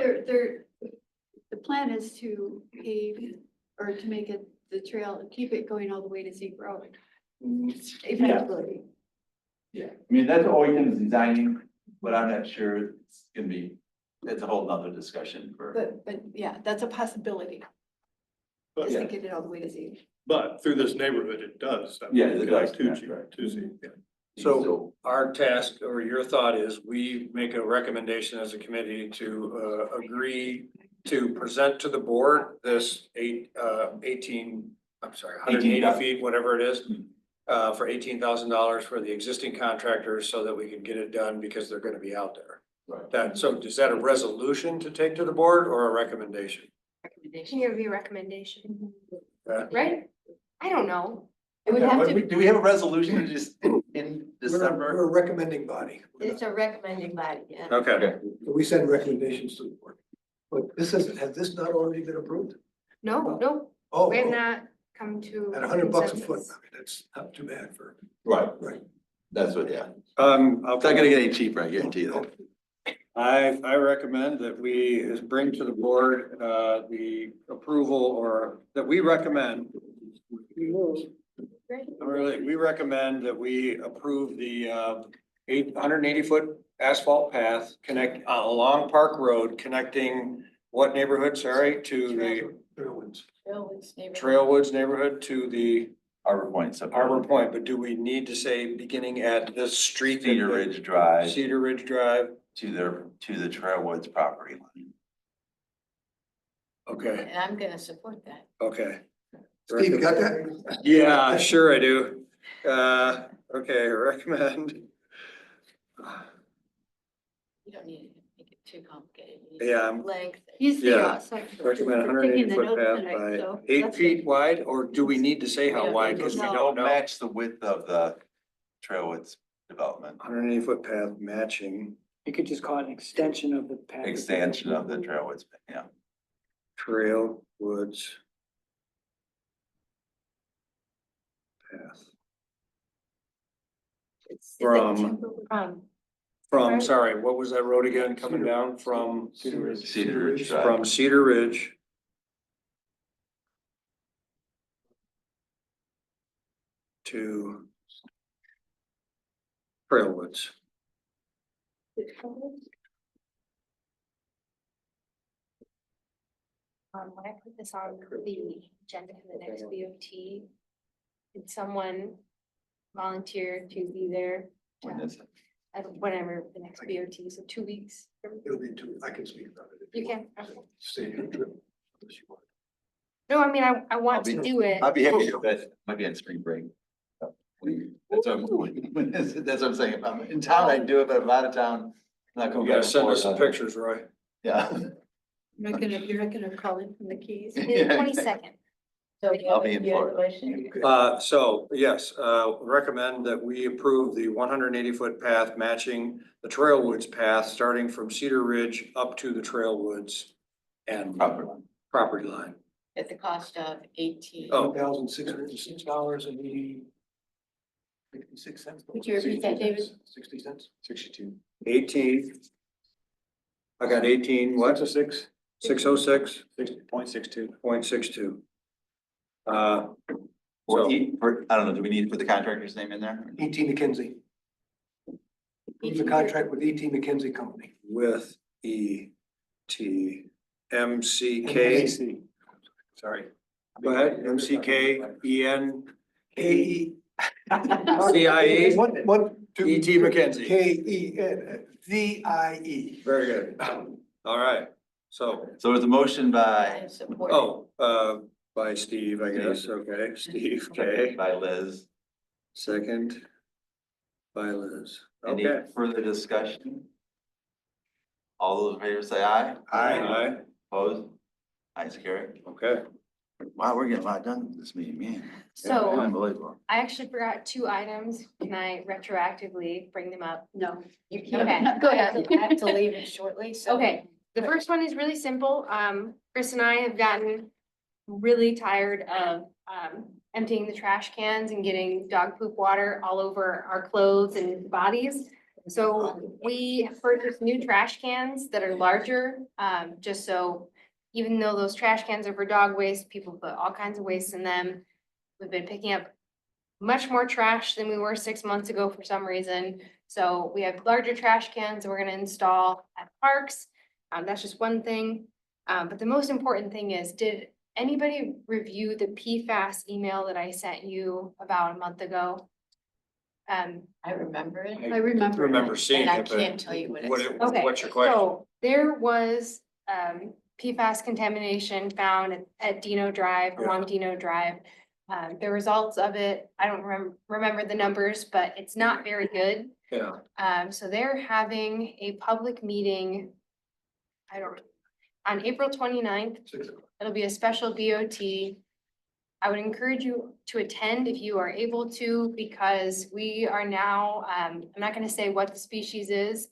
The plan is to pave or to make it the trail, keep it going all the way to Zeke Road. Eventually. Yeah, I mean, that's all you can designing, but I'm not sure it's gonna be, it's a whole nother discussion for. But yeah, that's a possibility, But, is to get it all the way to Zeke. but through this neighborhood, it does. I mean, Yeah, it does, To yeah, G, right. to Z, yeah. So our task or your thought is we make a recommendation as a committee to agree to present to the board this 180 feet, whatever it is. For $18,000 for the existing contractors so that we can get it done because they're gonna be out there. Right. So is that a resolution to take to the board or a recommendation? Can you review recommendation? Uh, Right? I don't know. It would have to, Do we have a resolution just in December? We're a recommending body. It's a recommending body, yeah. Okay, We send recommendations to the board. But this has this not already been approved? No, no, Oh, we have not come to. at $100 a foot, consensus. I mean, that's not too bad for, Right, right. that's what, yeah. I'll It's not gonna get any cheaper, I guarantee you that. I recommend that we bring to the board, the approval or that we recommend. We recommend that we approve the, 880-foot asphalt path along Park Road connecting what neighborhood, sorry, to the Trailwoods neighborhood to the Harbor Point. Harbor Point, but do we need to say beginning at this street? Cedar Ridge Drive Cedar Ridge Drive, to the Trailwoods property line. okay, And I'm gonna support that. okay. Steve, you got that? Yeah, sure I do. Okay, recommend. You don't need to make it too complicated. You need Yeah, Length. He's the, Yeah. secretary. Recommend We're 180 taking the foot notes path tonight, by so 8 that's feet good. wide, or do we need to say We how don't wide? need Cause to we know. don't know. Match the width of the Trailwoods development, 180 foot path matching You could just call it an extension of the path. extension of the Trailwoods, yeah. trail woods. Path. It's From- Right. From, sorry, what was that road again, coming down from? Cedar Ridge Drive. From Cedar Ridge. To Trailwoods. When I put this on the agenda for the next BOT, did someone volunteer to be there? When is it? Whenever the next BOT, so 2 weeks. It'll be two, I can speak about it. if You can, want. okay. Stay here, trip. Unless you want. No, I mean, I want I'll be- to do it. I'd be happy to, but might be on spring break. That's what I'm saying. If I'm in town, I do it, but if I'm out of town, I'm not You coming gotta back and send us forth. some pictures, Roy. Yeah. You're not gonna call in from the keys. The Yeah, 22nd. So I'll be in Florida. So, yes, recommend that we approve the 180 foot path matching the Trailwoods path, starting from Cedar Ridge up to the Trailwoods and property line. At the cost of 18. Oh. $1,606 and 66 cents. Would you repeat that, David? 60 cents. 62. 18. I got 18, what? 606. 606, 60.62. 0.62. Or So, I don't know, do we need to put the contractor's name in there? E.T. McKinsey. Who's a contract with E.T. McKinsey Company. with MCK, Sorry. go ahead, MCKEN, K.E. CIA, One, two. E.T. McKinsey. K.E.N.V.I.E. Very good. All right, so, So there's a motion I by, support. by Steve, I guess, okay, Steve, okay, by Liz. second by Liz, Any okay. further discussion? All those in favor say aye. Aye. Opposed? Ayes carried. Okay, Wow, we're getting a lot done this meeting, man. So Unbelievable. I actually forgot 2 items. Can I retroactively bring them up? No. You No, can. Go ahead. I have to leave it shortly, so. Okay, the first one is really simple. Chris and I have gotten really tired of emptying the trash cans and getting dog poop water all over our clothes and bodies. So we have purchased new trash cans that are larger, just so even though those trash cans are for dog waste, people put all kinds of waste in them. We've been picking up much more trash than we were 6 months ago for some reason. So we have larger trash cans that we're gonna install at parks. That's just one thing. But the most important thing is, did anybody review the PFAS email that I sent you about a month ago? I remember it. I remember. remember seeing And I it, but can't tell you what it says. Okay, what's your question? so there was PFAS contamination found at Dino Drive, Yeah. along Dino Drive. The results of it, I don't remember the numbers, but it's not very good. Yeah, So they're having a public meeting. On April 29th. 6 o'clock. It'll be a special BOT. I would encourage you to attend if you are able to, because we are now, I'm not gonna say what the species is,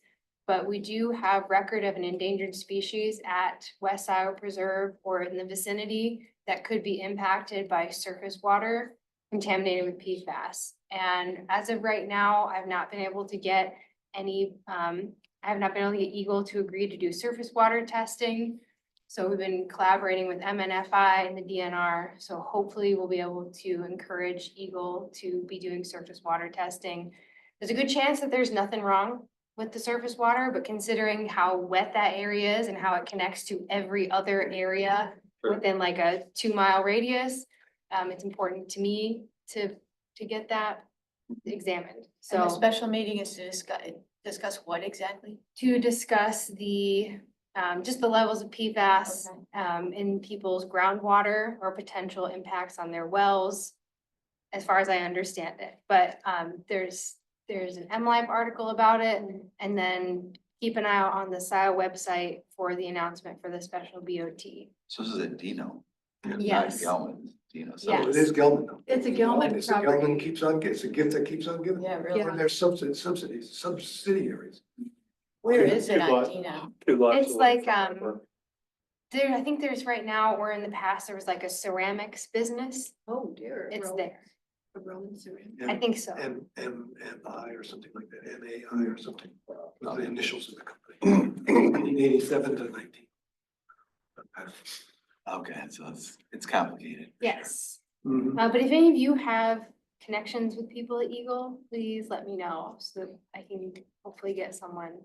but we do have record of an endangered species at West Scio Preserve or in the vicinity that could be impacted by surface water contaminated with PFAS. And as of right now, I've not been able to get any I have not been able to get Eagle to agree to do surface water testing. So we've been collaborating with MNFI and the DNR, so hopefully we'll be able to encourage Eagle to be doing surface water testing. There's a good chance that there's nothing wrong with the surface water, but considering how wet that area is and how it connects to every other area Sure. within like a 2-mile radius, it's important to me to get that examined. So the So special meeting is to discuss what exactly? to discuss the, just the levels of PFAS, Okay. in people's groundwater or potential impacts on their wells, as far as I understand it. But, there's an MLive article about it, and then keep an eye out on the Scio website for the announcement for the special BOT. So this is a Dino. Yes. Not Gelman, Dino. So Yes. It is Gelman. though. It's a Gelman It's a Gelman property. keeps on, it's a gift that keeps on giving. Yeah, really. Or there's subsidiaries. Where is it Two on lots. Dino? 2 lots It's away like, from- I think there's right now, or in the past, there was like a ceramics business. Oh, dear. It's Rowan- there. A Roman ceramic. I think so. MI or something like that, MAI or something, with the initials of the company. 1987 to 19. Okay, so it's complicated. Yes. Mhm. But if any of you have connections with people at Eagle, please let me know so that I can hopefully get someone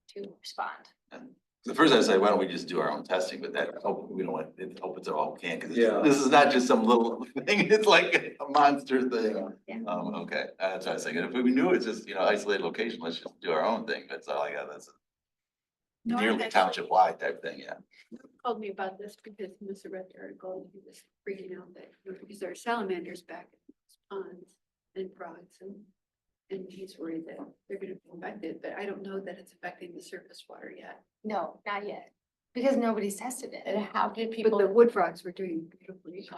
to respond. The first I said, why don't we just do our own testing, but that, we don't want, it opens it all can, because Yeah. this is not just some little thing, it's like a monster thing. Yeah. Okay, that's what I was thinking, if we knew it's just, isolated location, let's just do our own thing, that's all I got, that's No, nearly actually- township wide type thing, yeah. Called me about this because Mr. read the article and he was freaking out that, because there are salamanders back in those ponds and frogs and he's worried that they're gonna be infected, but I don't know that it's affecting the surface water yet. No, not yet, because nobody's tested it. And how did But the people, wood frogs were doing beautifully.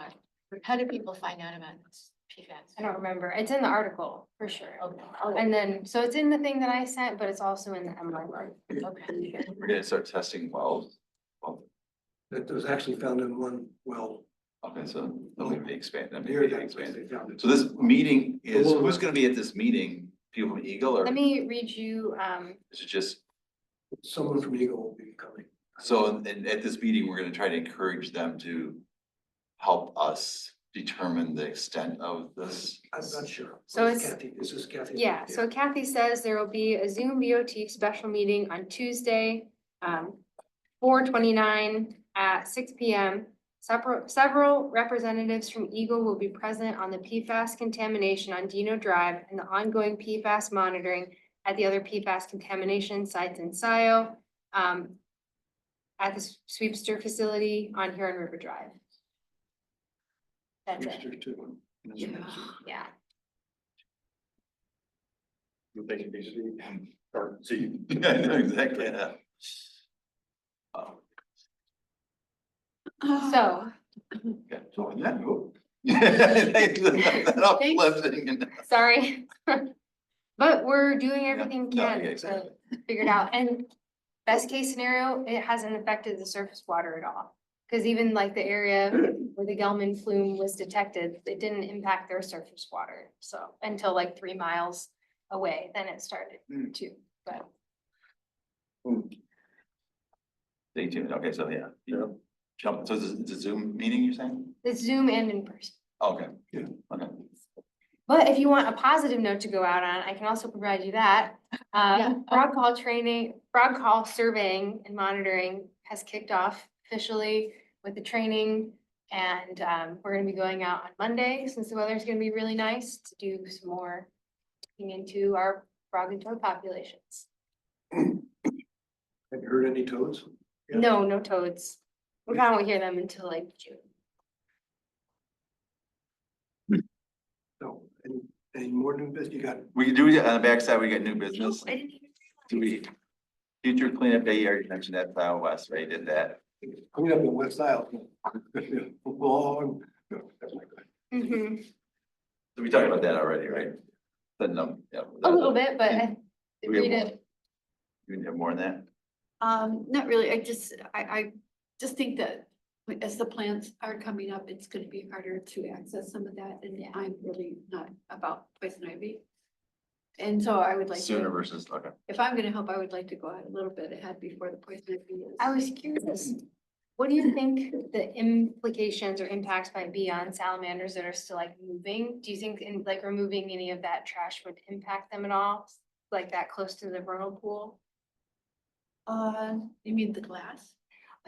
how did people find out about this PFAS? I don't remember. It's in the article for sure. Okay. And then, so it's in the thing that I sent, but it's also in the MLive article. Okay. We're gonna start testing wells. Well, That was actually found in one well. okay, so that may be expanded, that may Near be that place expanded. they found it. So this meeting is, Well, who's gonna be at this meeting? People from Eagle, or Let me read you, is it just, Someone from Eagle will be coming. so and at this meeting, we're gonna try to encourage them to help us determine the extent of this? I'm not sure. So it's- Kathy, this is Kathy. yeah, so Kathy says there will be a Zoom BOT special meeting on Tuesday, 4/29 at 6 p.m. Several representatives from Eagle will be present on the PFAS contamination on Dino Drive and the ongoing PFAS monitoring at the other PFAS contamination sites in Scio, at the Sweepster facility on Huron River Drive. That's it, yeah. You think it'd be C, or C. I know exactly, yeah. Oh, So, okay, so on that note. That uplifting and- sorry. But we're doing everything we no, can yeah, exactly. to figure it out, and best case scenario, it hasn't affected the surface water at all. Cause even like the area where the Gelman plume was detected, it didn't impact their surface water, so, until like 3 miles away, then it started to, but. Stay tuned, okay, so yeah. you Jump, so it's a Zoom meeting, you're saying? It's Zoom and in person. Okay, yeah, okay. But if you want a positive note to go out on, I can also provide you that. Frog call training, frog call surveying and monitoring has kicked off officially with the training. And we're gonna be going out on Monday, since the weather's gonna be really nice, to do some more looking into our frog and toad populations. Have you heard any toads? Yeah. No toads. We probably won't hear them until like June. No, any more new business? You got, We can do it on the backside, we got new business. I didn't even Do we, future cleanup day, you already mentioned that, Flower West, right, did that. clean up in West Isle. Long. No, that's not good. Mhm. So we talked about that already, right? But no, yeah. A little bit, but I Do we have read more? it. You have more than that? Not really, I just think that as the plans are coming up, it's gonna be harder to access some of that, and I'm really not about poison ivy. And so I would like Sooner to, versus, okay. if I'm gonna help, I would like to go out a little bit ahead before the poison ivy is. I was curious, what do you think the implications or impacts might be on salamanders that are still like moving? Do you think in like removing any of that trash would impact them at all? Like that close to the vernal pool? You mean the glass?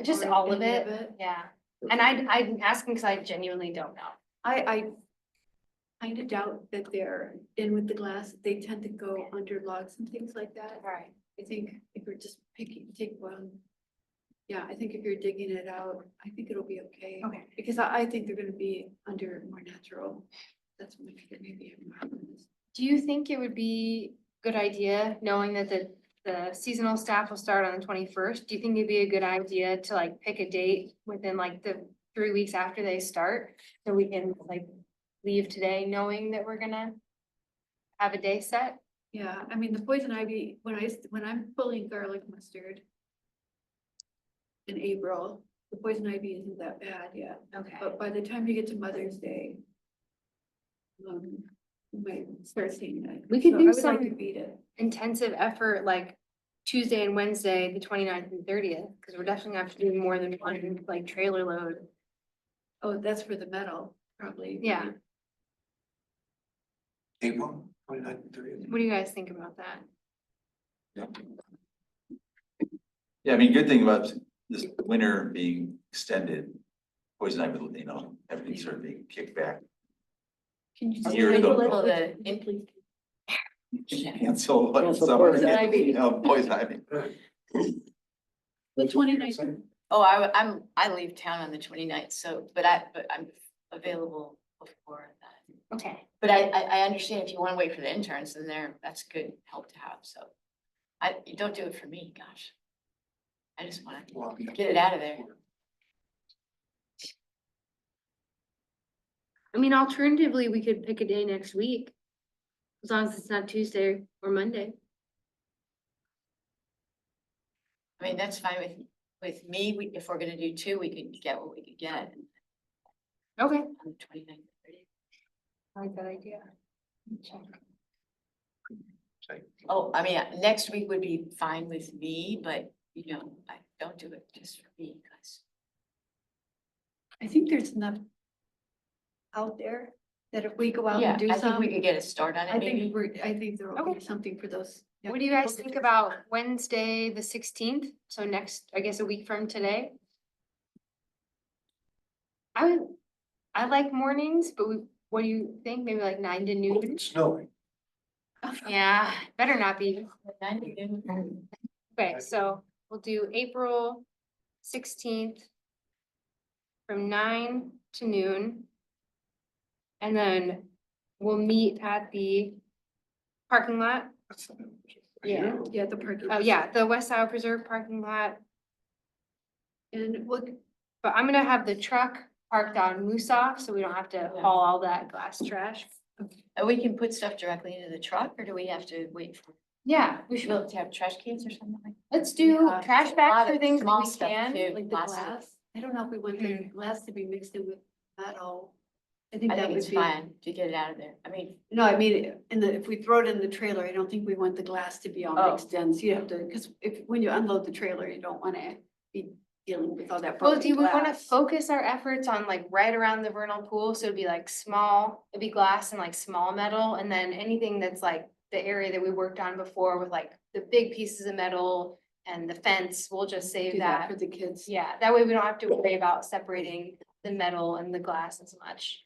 Just Or all of any it? Yeah. And I'm asking because I genuinely don't know. I kind of doubt that they're in with the glass. They tend to go under logs and things like that. Right. I think if we're just take one. Yeah, I think if you're digging it out, I think it'll be okay. Okay. Because I think they're gonna be under more natural. That's what maybe. Do you think it would be a good idea, knowing that the seasonal staff will start on the 21st? Do you think it'd be a good idea to like pick a date within like the 3 weeks after they start? So we can like leave today knowing that we're gonna have a day set? Yeah, I mean, the poison ivy, when I'm pulling garlic mustard in April, the poison ivy isn't that bad yet. Okay. But by the time you get to Mother's Day, you might start seeing that. We could So do I would like some- to beat it. Intensive effort like Tuesday and Wednesday, the 29th and 30th, because we're definitely gonna have to do more than one like trailer load. Oh, that's for the metal, probably. Yeah. April 29th and 30th. What do you guys think about that? Yeah, I mean, good thing about this winter being extended, poison ivy, you know, everything's sort of being kicked back. Can you? Years ago. Well, the Cancel what Cancel summer, poison ivy. you know, poison ivy. The 29th. Oh, I leave town on the 29th, so, but I'm available before that. Okay. But I understand if you want to wait for the interns, then that's good help to have, so. You don't do it for me, gosh. I just want to get it out of there. I mean, alternatively, we could pick a day next week. As long as it's not Tuesday or Monday. I mean, that's fine with me. If we're gonna do two, we could get what we could get Okay. on the 29th. I like that idea. Oh, I mean, next week would be fine with me, but you know, I don't do it just for me, guys. I think there's enough out there that if we go out Yeah, and do I think some, we could get a start on it, maybe. I think there will Okay. be something for those. yeah, What do you guys people think to- about Wednesday, the 16th? So next, I guess a week from today? I like mornings, but what do you think? Maybe like 9 to noon? It's snowing. Yeah, better not be. 9 to noon. Okay, so we'll do April 16th from 9 to noon. And then we'll meet at the parking lot. Yeah, the parking. Oh, yeah, the West Iowa Preserve parking lot. And look, But I'm gonna have the truck parked on Moose Off, so we don't have to haul all that glass trash. And we can put stuff directly into the truck, or do we have to wait for? Yeah, We should be able to have trash cans or something like. let's do Yeah, trash a lot bags for of things small that we stuff can. too. like the Lots of- glass, I don't know if we want the glass to be mixed in with metal. I think I that think would it's be. fine to get it out of there. I mean, No, I mean, if we throw it in the trailer, I don't think we want the glass to be all Oh. mixed in, so you have to, because when you unload the trailer, you don't wanna be dealing with all that Well, broken do we wanna glass. focus our efforts on like right around the vernal pool? So it'd be like small, it'd be glass and like small metal, and then anything that's like the area that we worked on before with like the big pieces of metal and the fence, we'll just save Do that that. for the kids. Yeah, that way we don't have to worry about separating the metal and the glass as much.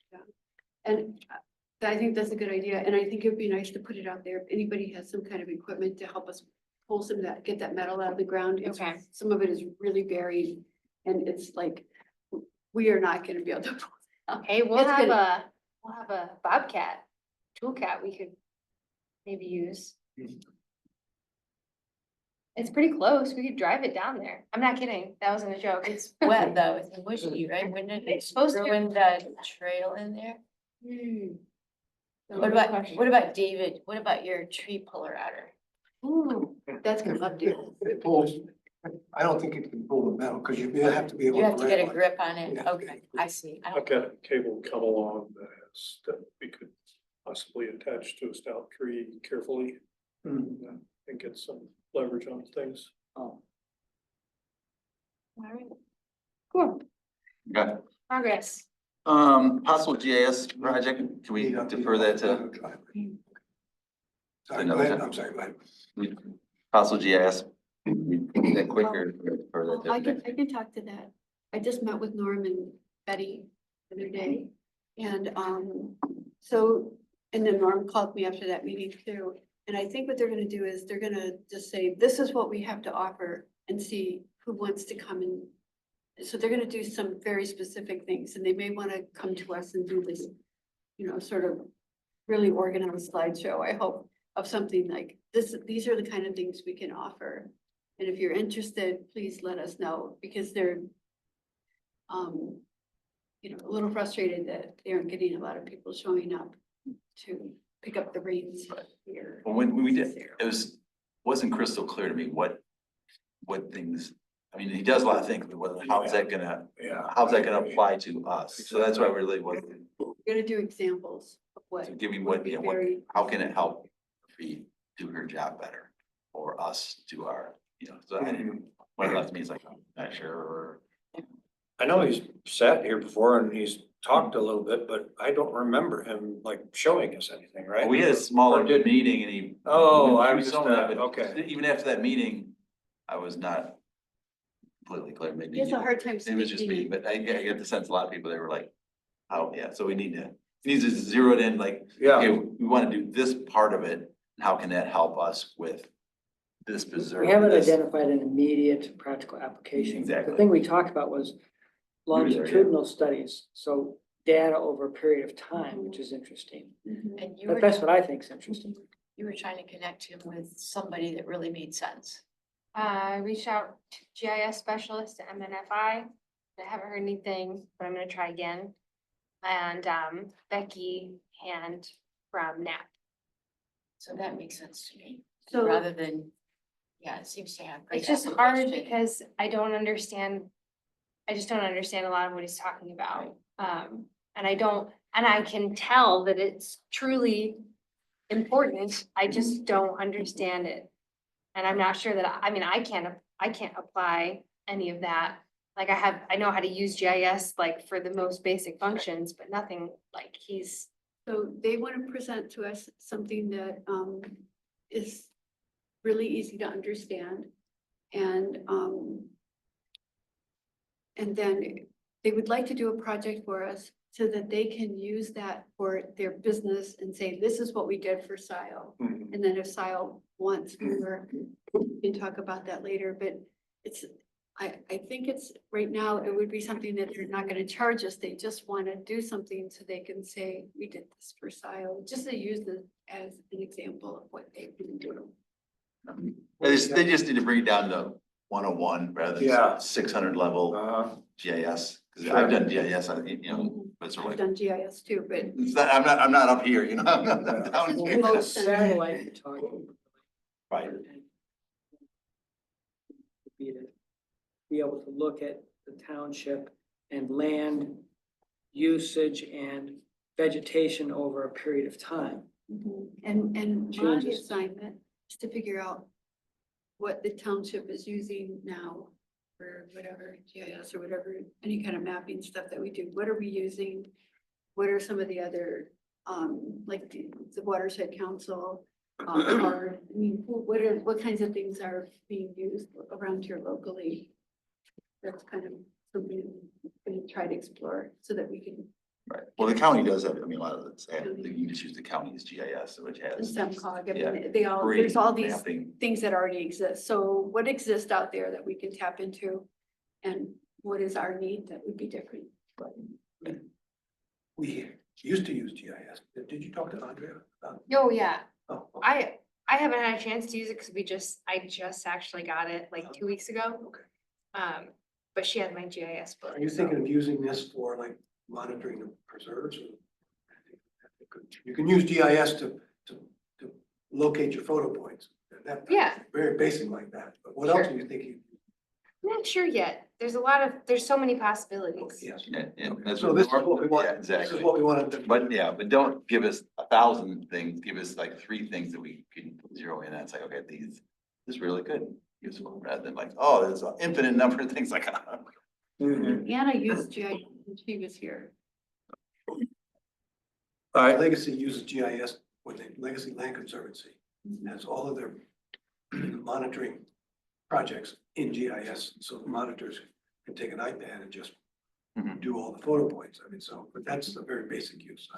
And I think that's a good idea, and I think it'd be nice to put it out there, if anybody has some kind of equipment to help us pull some of that, get that metal out of the ground. Okay. Some of it is really buried, and it's like, we are not gonna be able to. pull it out. Hey, we'll It's have gonna- a Bobcat, tool cat we could maybe use. It's pretty close. We could drive it down there. I'm not kidding. That wasn't a joke. it's wet though, it's mushy, right? Wouldn't it? It's supposed to ruin the trail in there. Hmm. What about David? What about your tree puller outer? Ooh, that's gonna up there. It pulls, I don't think it can pull the metal, because you have to be able. You have to get a grip grip on it. Yeah. Okay, I see. I I've don't- got a cable come along that we could possibly attached to a stout tree carefully and get some leverage on things. Oh, All right. Cool, Okay, progress. possible GIS project, can we defer that to Sorry, go ahead, I'm sorry, go ahead. possible GIS? We do that quicker, defer that Well, to I can talk to that. I just met with Norm and Betty the other day. And, so, and then Norm called me after that meeting too. And I think what they're gonna do is they're gonna just say, this is what we have to offer and see who wants to come in. So they're gonna do some very specific things and they may wanna come to us and do this, you know, sort of really organized slideshow, I hope, of something like this. These are the kind of things we can offer. And if you're interested, please let us know because they're, you know, a little frustrated that they aren't getting a lot of people showing up to pick up the reins here. Well, when we did, it wasn't crystal clear to me what things, I mean, he does a lot of things, but how is that gonna, how's that gonna apply to us? So that's why we really was, We're gonna do examples of what. so give me would what, be you know, what, very- how can it help Fee do her job better? Or us do our, you know, so I didn't, when it left to me, it's like, I'm not sure, or. I know he's sat here before and he's talked a little bit, but I don't remember him like showing us anything, right? We had a smaller Or did- meeting and he. Oh, we went I through missed some of that. but Okay. Even after that meeting, I was not completely clear, maybe. He has a hard time It was just me, speaking. but I get the sense a lot of people, they were like, oh, yeah, so we need to zero it in, like, Yeah, okay, we wanna do this part of it, how can that help us with this preserve? we haven't this? identified an immediate practical application. Exactly. The thing we talked about was were there, yeah. longitudinal studies, so data over a period of time, which is interesting. Mhm. And But that's what I think is interesting. you were trying to connect him with somebody that really made sense. I reached out to GIS specialist at MNFI. I haven't heard anything, but I'm gonna try again. And Becky Hand from NAP. So that makes sense to me, So, rather than, yeah, it seems to have. great It's just hard application. because I don't understand. I just don't understand a lot of what he's talking about. And I can tell that it's truly important. I just don't understand it. And I'm not sure that, I mean, I can't apply any of that. Like I know how to use GIS like for the most basic functions, but nothing like he's. so they want to present to us something that, is really easy to understand. And then they would like to do a project for us so that they can use that for their business and say, this is what we did for Scio. Mhm. And then if Scio wants more, we can talk about that later, but it's, I think it's, right now, it would be something that they're not gonna charge us, they just wanna do something so they can say, we did this for Scio, just to use it as an example of what they've been doing. They just need to bring it down to 101 rather Yeah. than 600 level GIS, cause I've done GIS, you know, but sort I've of like, done GIS too, but it's not, I'm not up here, you know, I'm not down This is here. remote. Satellite photography. Right. and be able to look at the township and land usage and vegetation over a period of time. And my Changes. assignment is to figure out what the township is using now for whatever GIS or whatever, any kind of mapping stuff that we do. What are we using? What are some of the other, like the Watershed Council, card? I mean, what kinds of things are being used around here locally? That's kind of something we try to explore so that we can, Right, well, the county does have, I mean, a lot of it's, you can just use the county's GIS, which and has. SEMCOG, I Yeah. mean, they all, free there's all these mapping. things that already exist. So what exists out there that we can tap into? And what is our need that would be different? We used to use GIS. Did you talk to Andrea about? Oh, yeah. Oh, okay. I haven't had a chance to use it because I just actually got it like 2 weeks ago. Okay. But she had my GIS book. Are you thinking of using this for like monitoring the preserves? You can use GIS to locate your photo points. That- Yeah. Very basic like that, but what else Sure. do you think you? I'm not sure yet. There's so many possibilities. Yes. Yeah, that's So this is what we want, Yeah, this is exactly. what we want to do. But yeah, but don't give us 1,000 things, give us like 3 things that we can zero in, and it's like, okay, this is really good. Useful, rather than like, oh, there's an infinite number of things like. Anna used GIS when she was here. All right, Legacy uses GIS with the Legacy Land Conservancy, has all of their monitoring projects in GIS, so monitors can take an iPad and just Mhm. do all the photo points. I mean, so, but that's a very basic use.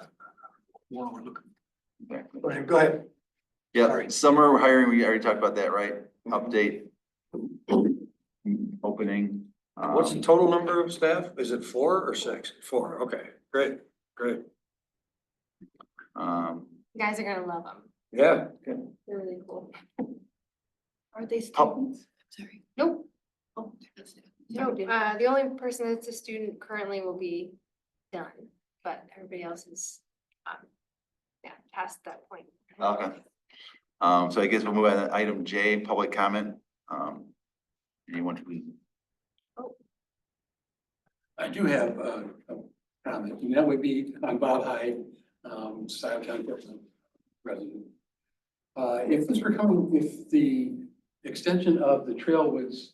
What we're looking. Go ahead. yeah, Sorry. summer hiring, we already talked about that, right? Update. Opening. What's the total number of staff? Is it 4 or 6? 4, okay, great, great. You guys are gonna love them. Yeah, They're really cool. Are they students? Sorry. Nope. Oh, that's it. No, the only person that's a student currently will be done, but everybody else is, yeah, past that point. Okay. So I guess we'll move on to item J, public comment. Anyone who, I do have a comment, and that would be on Bob Hyde, Scio County resident. If this were coming, if the extension of the Trailwoods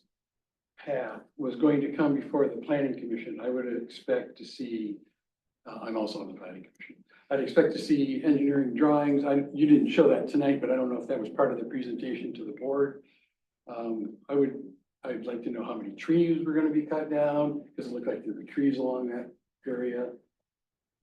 path was going to come before the planning commission, I would expect to see, I'm also on the planning commission. I'd expect to see engineering drawings. You didn't show that tonight, but I don't know if that was part of the presentation to the board. I'd like to know how many trees were gonna be cut down, because it looked like there were trees along that area.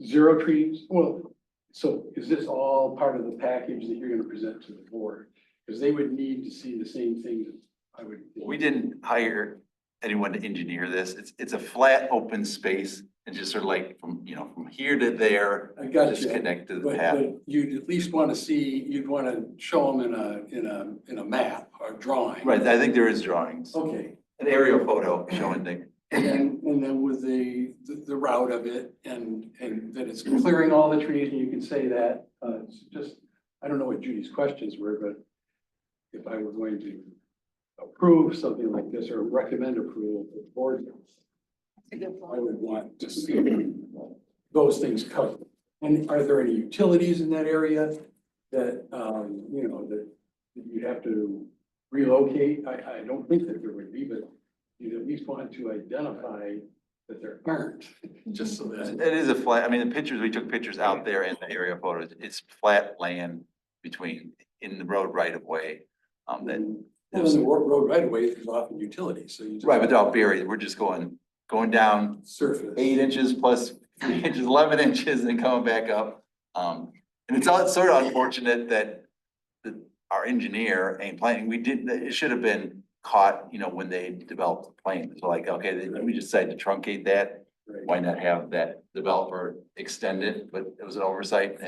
0 trees, well, so is this all part of the package that you're gonna present to the board? Because they would need to see the same thing that I would. we didn't hire anyone to engineer this. It's a flat, open space and just sort of like from here to there. I got Just you. connect to the But path. you'd at least want to see, you'd want to show them in a map or drawing. Right, I think there is drawings, Okay, an aerial photo showing things. and then with the route of it and that it's clearing all the trees and you can say that, it's just, I don't know what Judy's questions were, but if I were going to approve something like this or recommend approval to the board, I would want to see those things covered. And are there any utilities in that area that, that you'd have to relocate? I don't think that there would be, but you'd at least want to identify that there aren't, just so that. It is a flat, I mean, the pictures, we took pictures out there in the area photos. It's flat land in the road right of way. Then, Well, in the road right away, there's often utilities, so you just. right, but they're all buried. We're just going down Surface. 8 inches plus 3 inches, 11 inches and coming back up. And it's sort of unfortunate that our engineer and planning, it should have been caught, when they developed the plan. So like, okay, we just decided to truncate that. Right. Why not have that developer extend it? But it was an oversight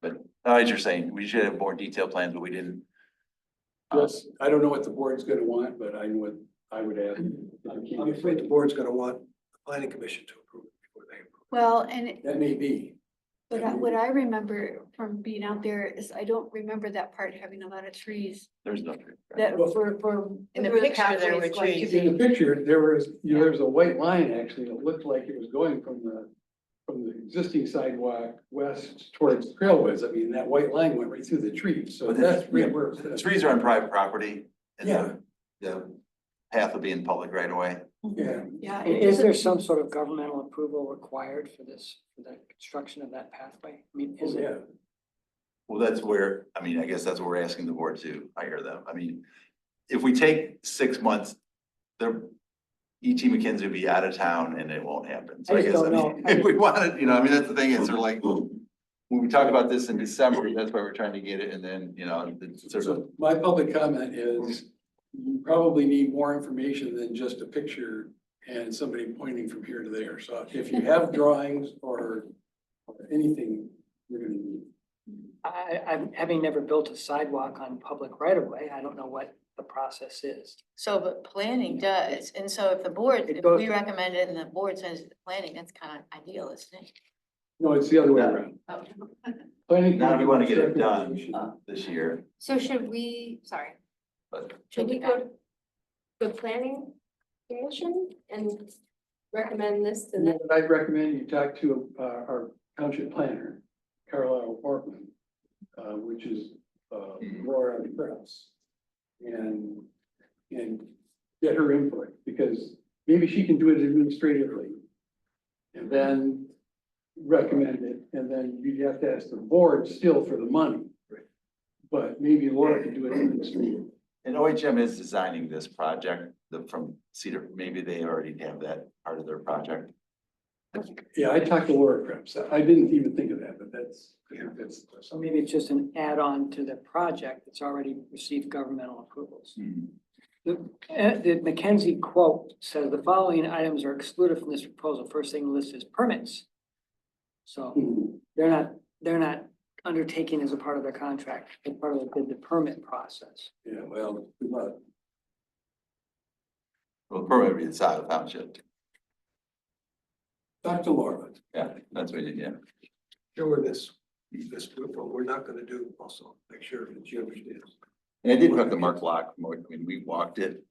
but as you're saying, we should have more detailed plans, but we didn't. Yes, I don't know what the board's gonna want, but I would ask. I'm afraid the board's gonna want the planning commission to approve it before they approve. Well, and That may be. what I remember from being out there is I don't remember that part having a lot of trees There's no. that Well, for. In the where picture, there pathway's were going to trees. be. In the picture, there was a white line actually that looked like it was going from the existing sidewalk west towards Trailways. I mean, that white line went right through the trees, so But that's the- really where. The trees are on private property. And Yeah. the path will be in public right away. Yeah, Yeah. Is there some sort of governmental approval required for the construction of that pathway? I mean, is it? yeah. Well, that's where, I mean, I guess that's what we're asking the board to hire them. I mean, if we take 6 months, E.T. McKinsey will be out of town and it won't happen. So I I just guess, don't know. if we wanted, that's the thing, it's sort of like, when we talk about this in December, that's why we're trying to get it, and then, it's sort of. So my public comment is, you probably need more information than just a picture and somebody pointing from here to there. So if you have drawings or anything, you're gonna need. I'm having never built a sidewalk on public right of way. I don't know what the process is. So, but planning does, and so if if goes- we recommend it and the board says planning, that's kind of ideal, isn't it? No, it's the other way around. Oh. Planning Now we want to get it done recommendation. this year, So should we, sorry, but should we go the planning commission and recommend this to And them. then I'd recommend you talk to our township planner, Carlisle Portman, which is Laura Krause. And get her input, because maybe she can do it administratively. And then recommend it, and then you'd have to ask the board still for the money. But maybe Laura can do it administratively. And OHM is designing this project, from Cedar, maybe they already have that part of their project. Yeah, I talked to Laura Krebs. I didn't even think of that, but that's. So maybe it's just an add-on to the project that's already received governmental approvals. The McKenzie quote says the following items are excluded from this proposal. First thing listed is permits. So they're not undertaking as a part of their contract, they're part of the permit process. Yeah, well, good luck. Well, probably the side of the township. Talk to Laura. Yeah, that's what you, yeah. Show her this, what we're not gonna do also, make sure that she understands. And I did talk to Mark Locke, when we walked it.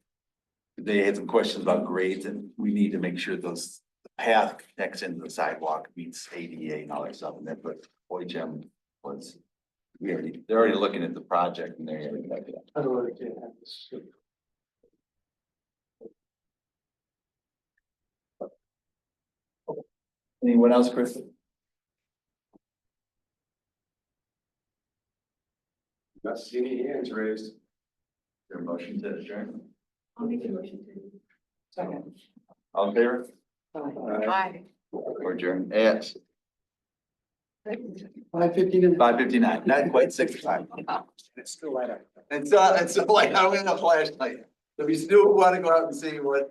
They had some questions about grades, and we need to make sure those, the path connects into the sidewalk meets ADA and all that stuff, and that's what OHM was. They're already looking at the project and they're already like, I don't understand how this. anyone else, Chris? Not seeing any hands raised. Their motion to adjourn, I'll make a motion to. Second. all in favor, Hi. or adjourn at 5:59. 5:59, not quite 6 o'clock. It's still light up. It's like, I'm in a flashlight. If you still want to go out and see what,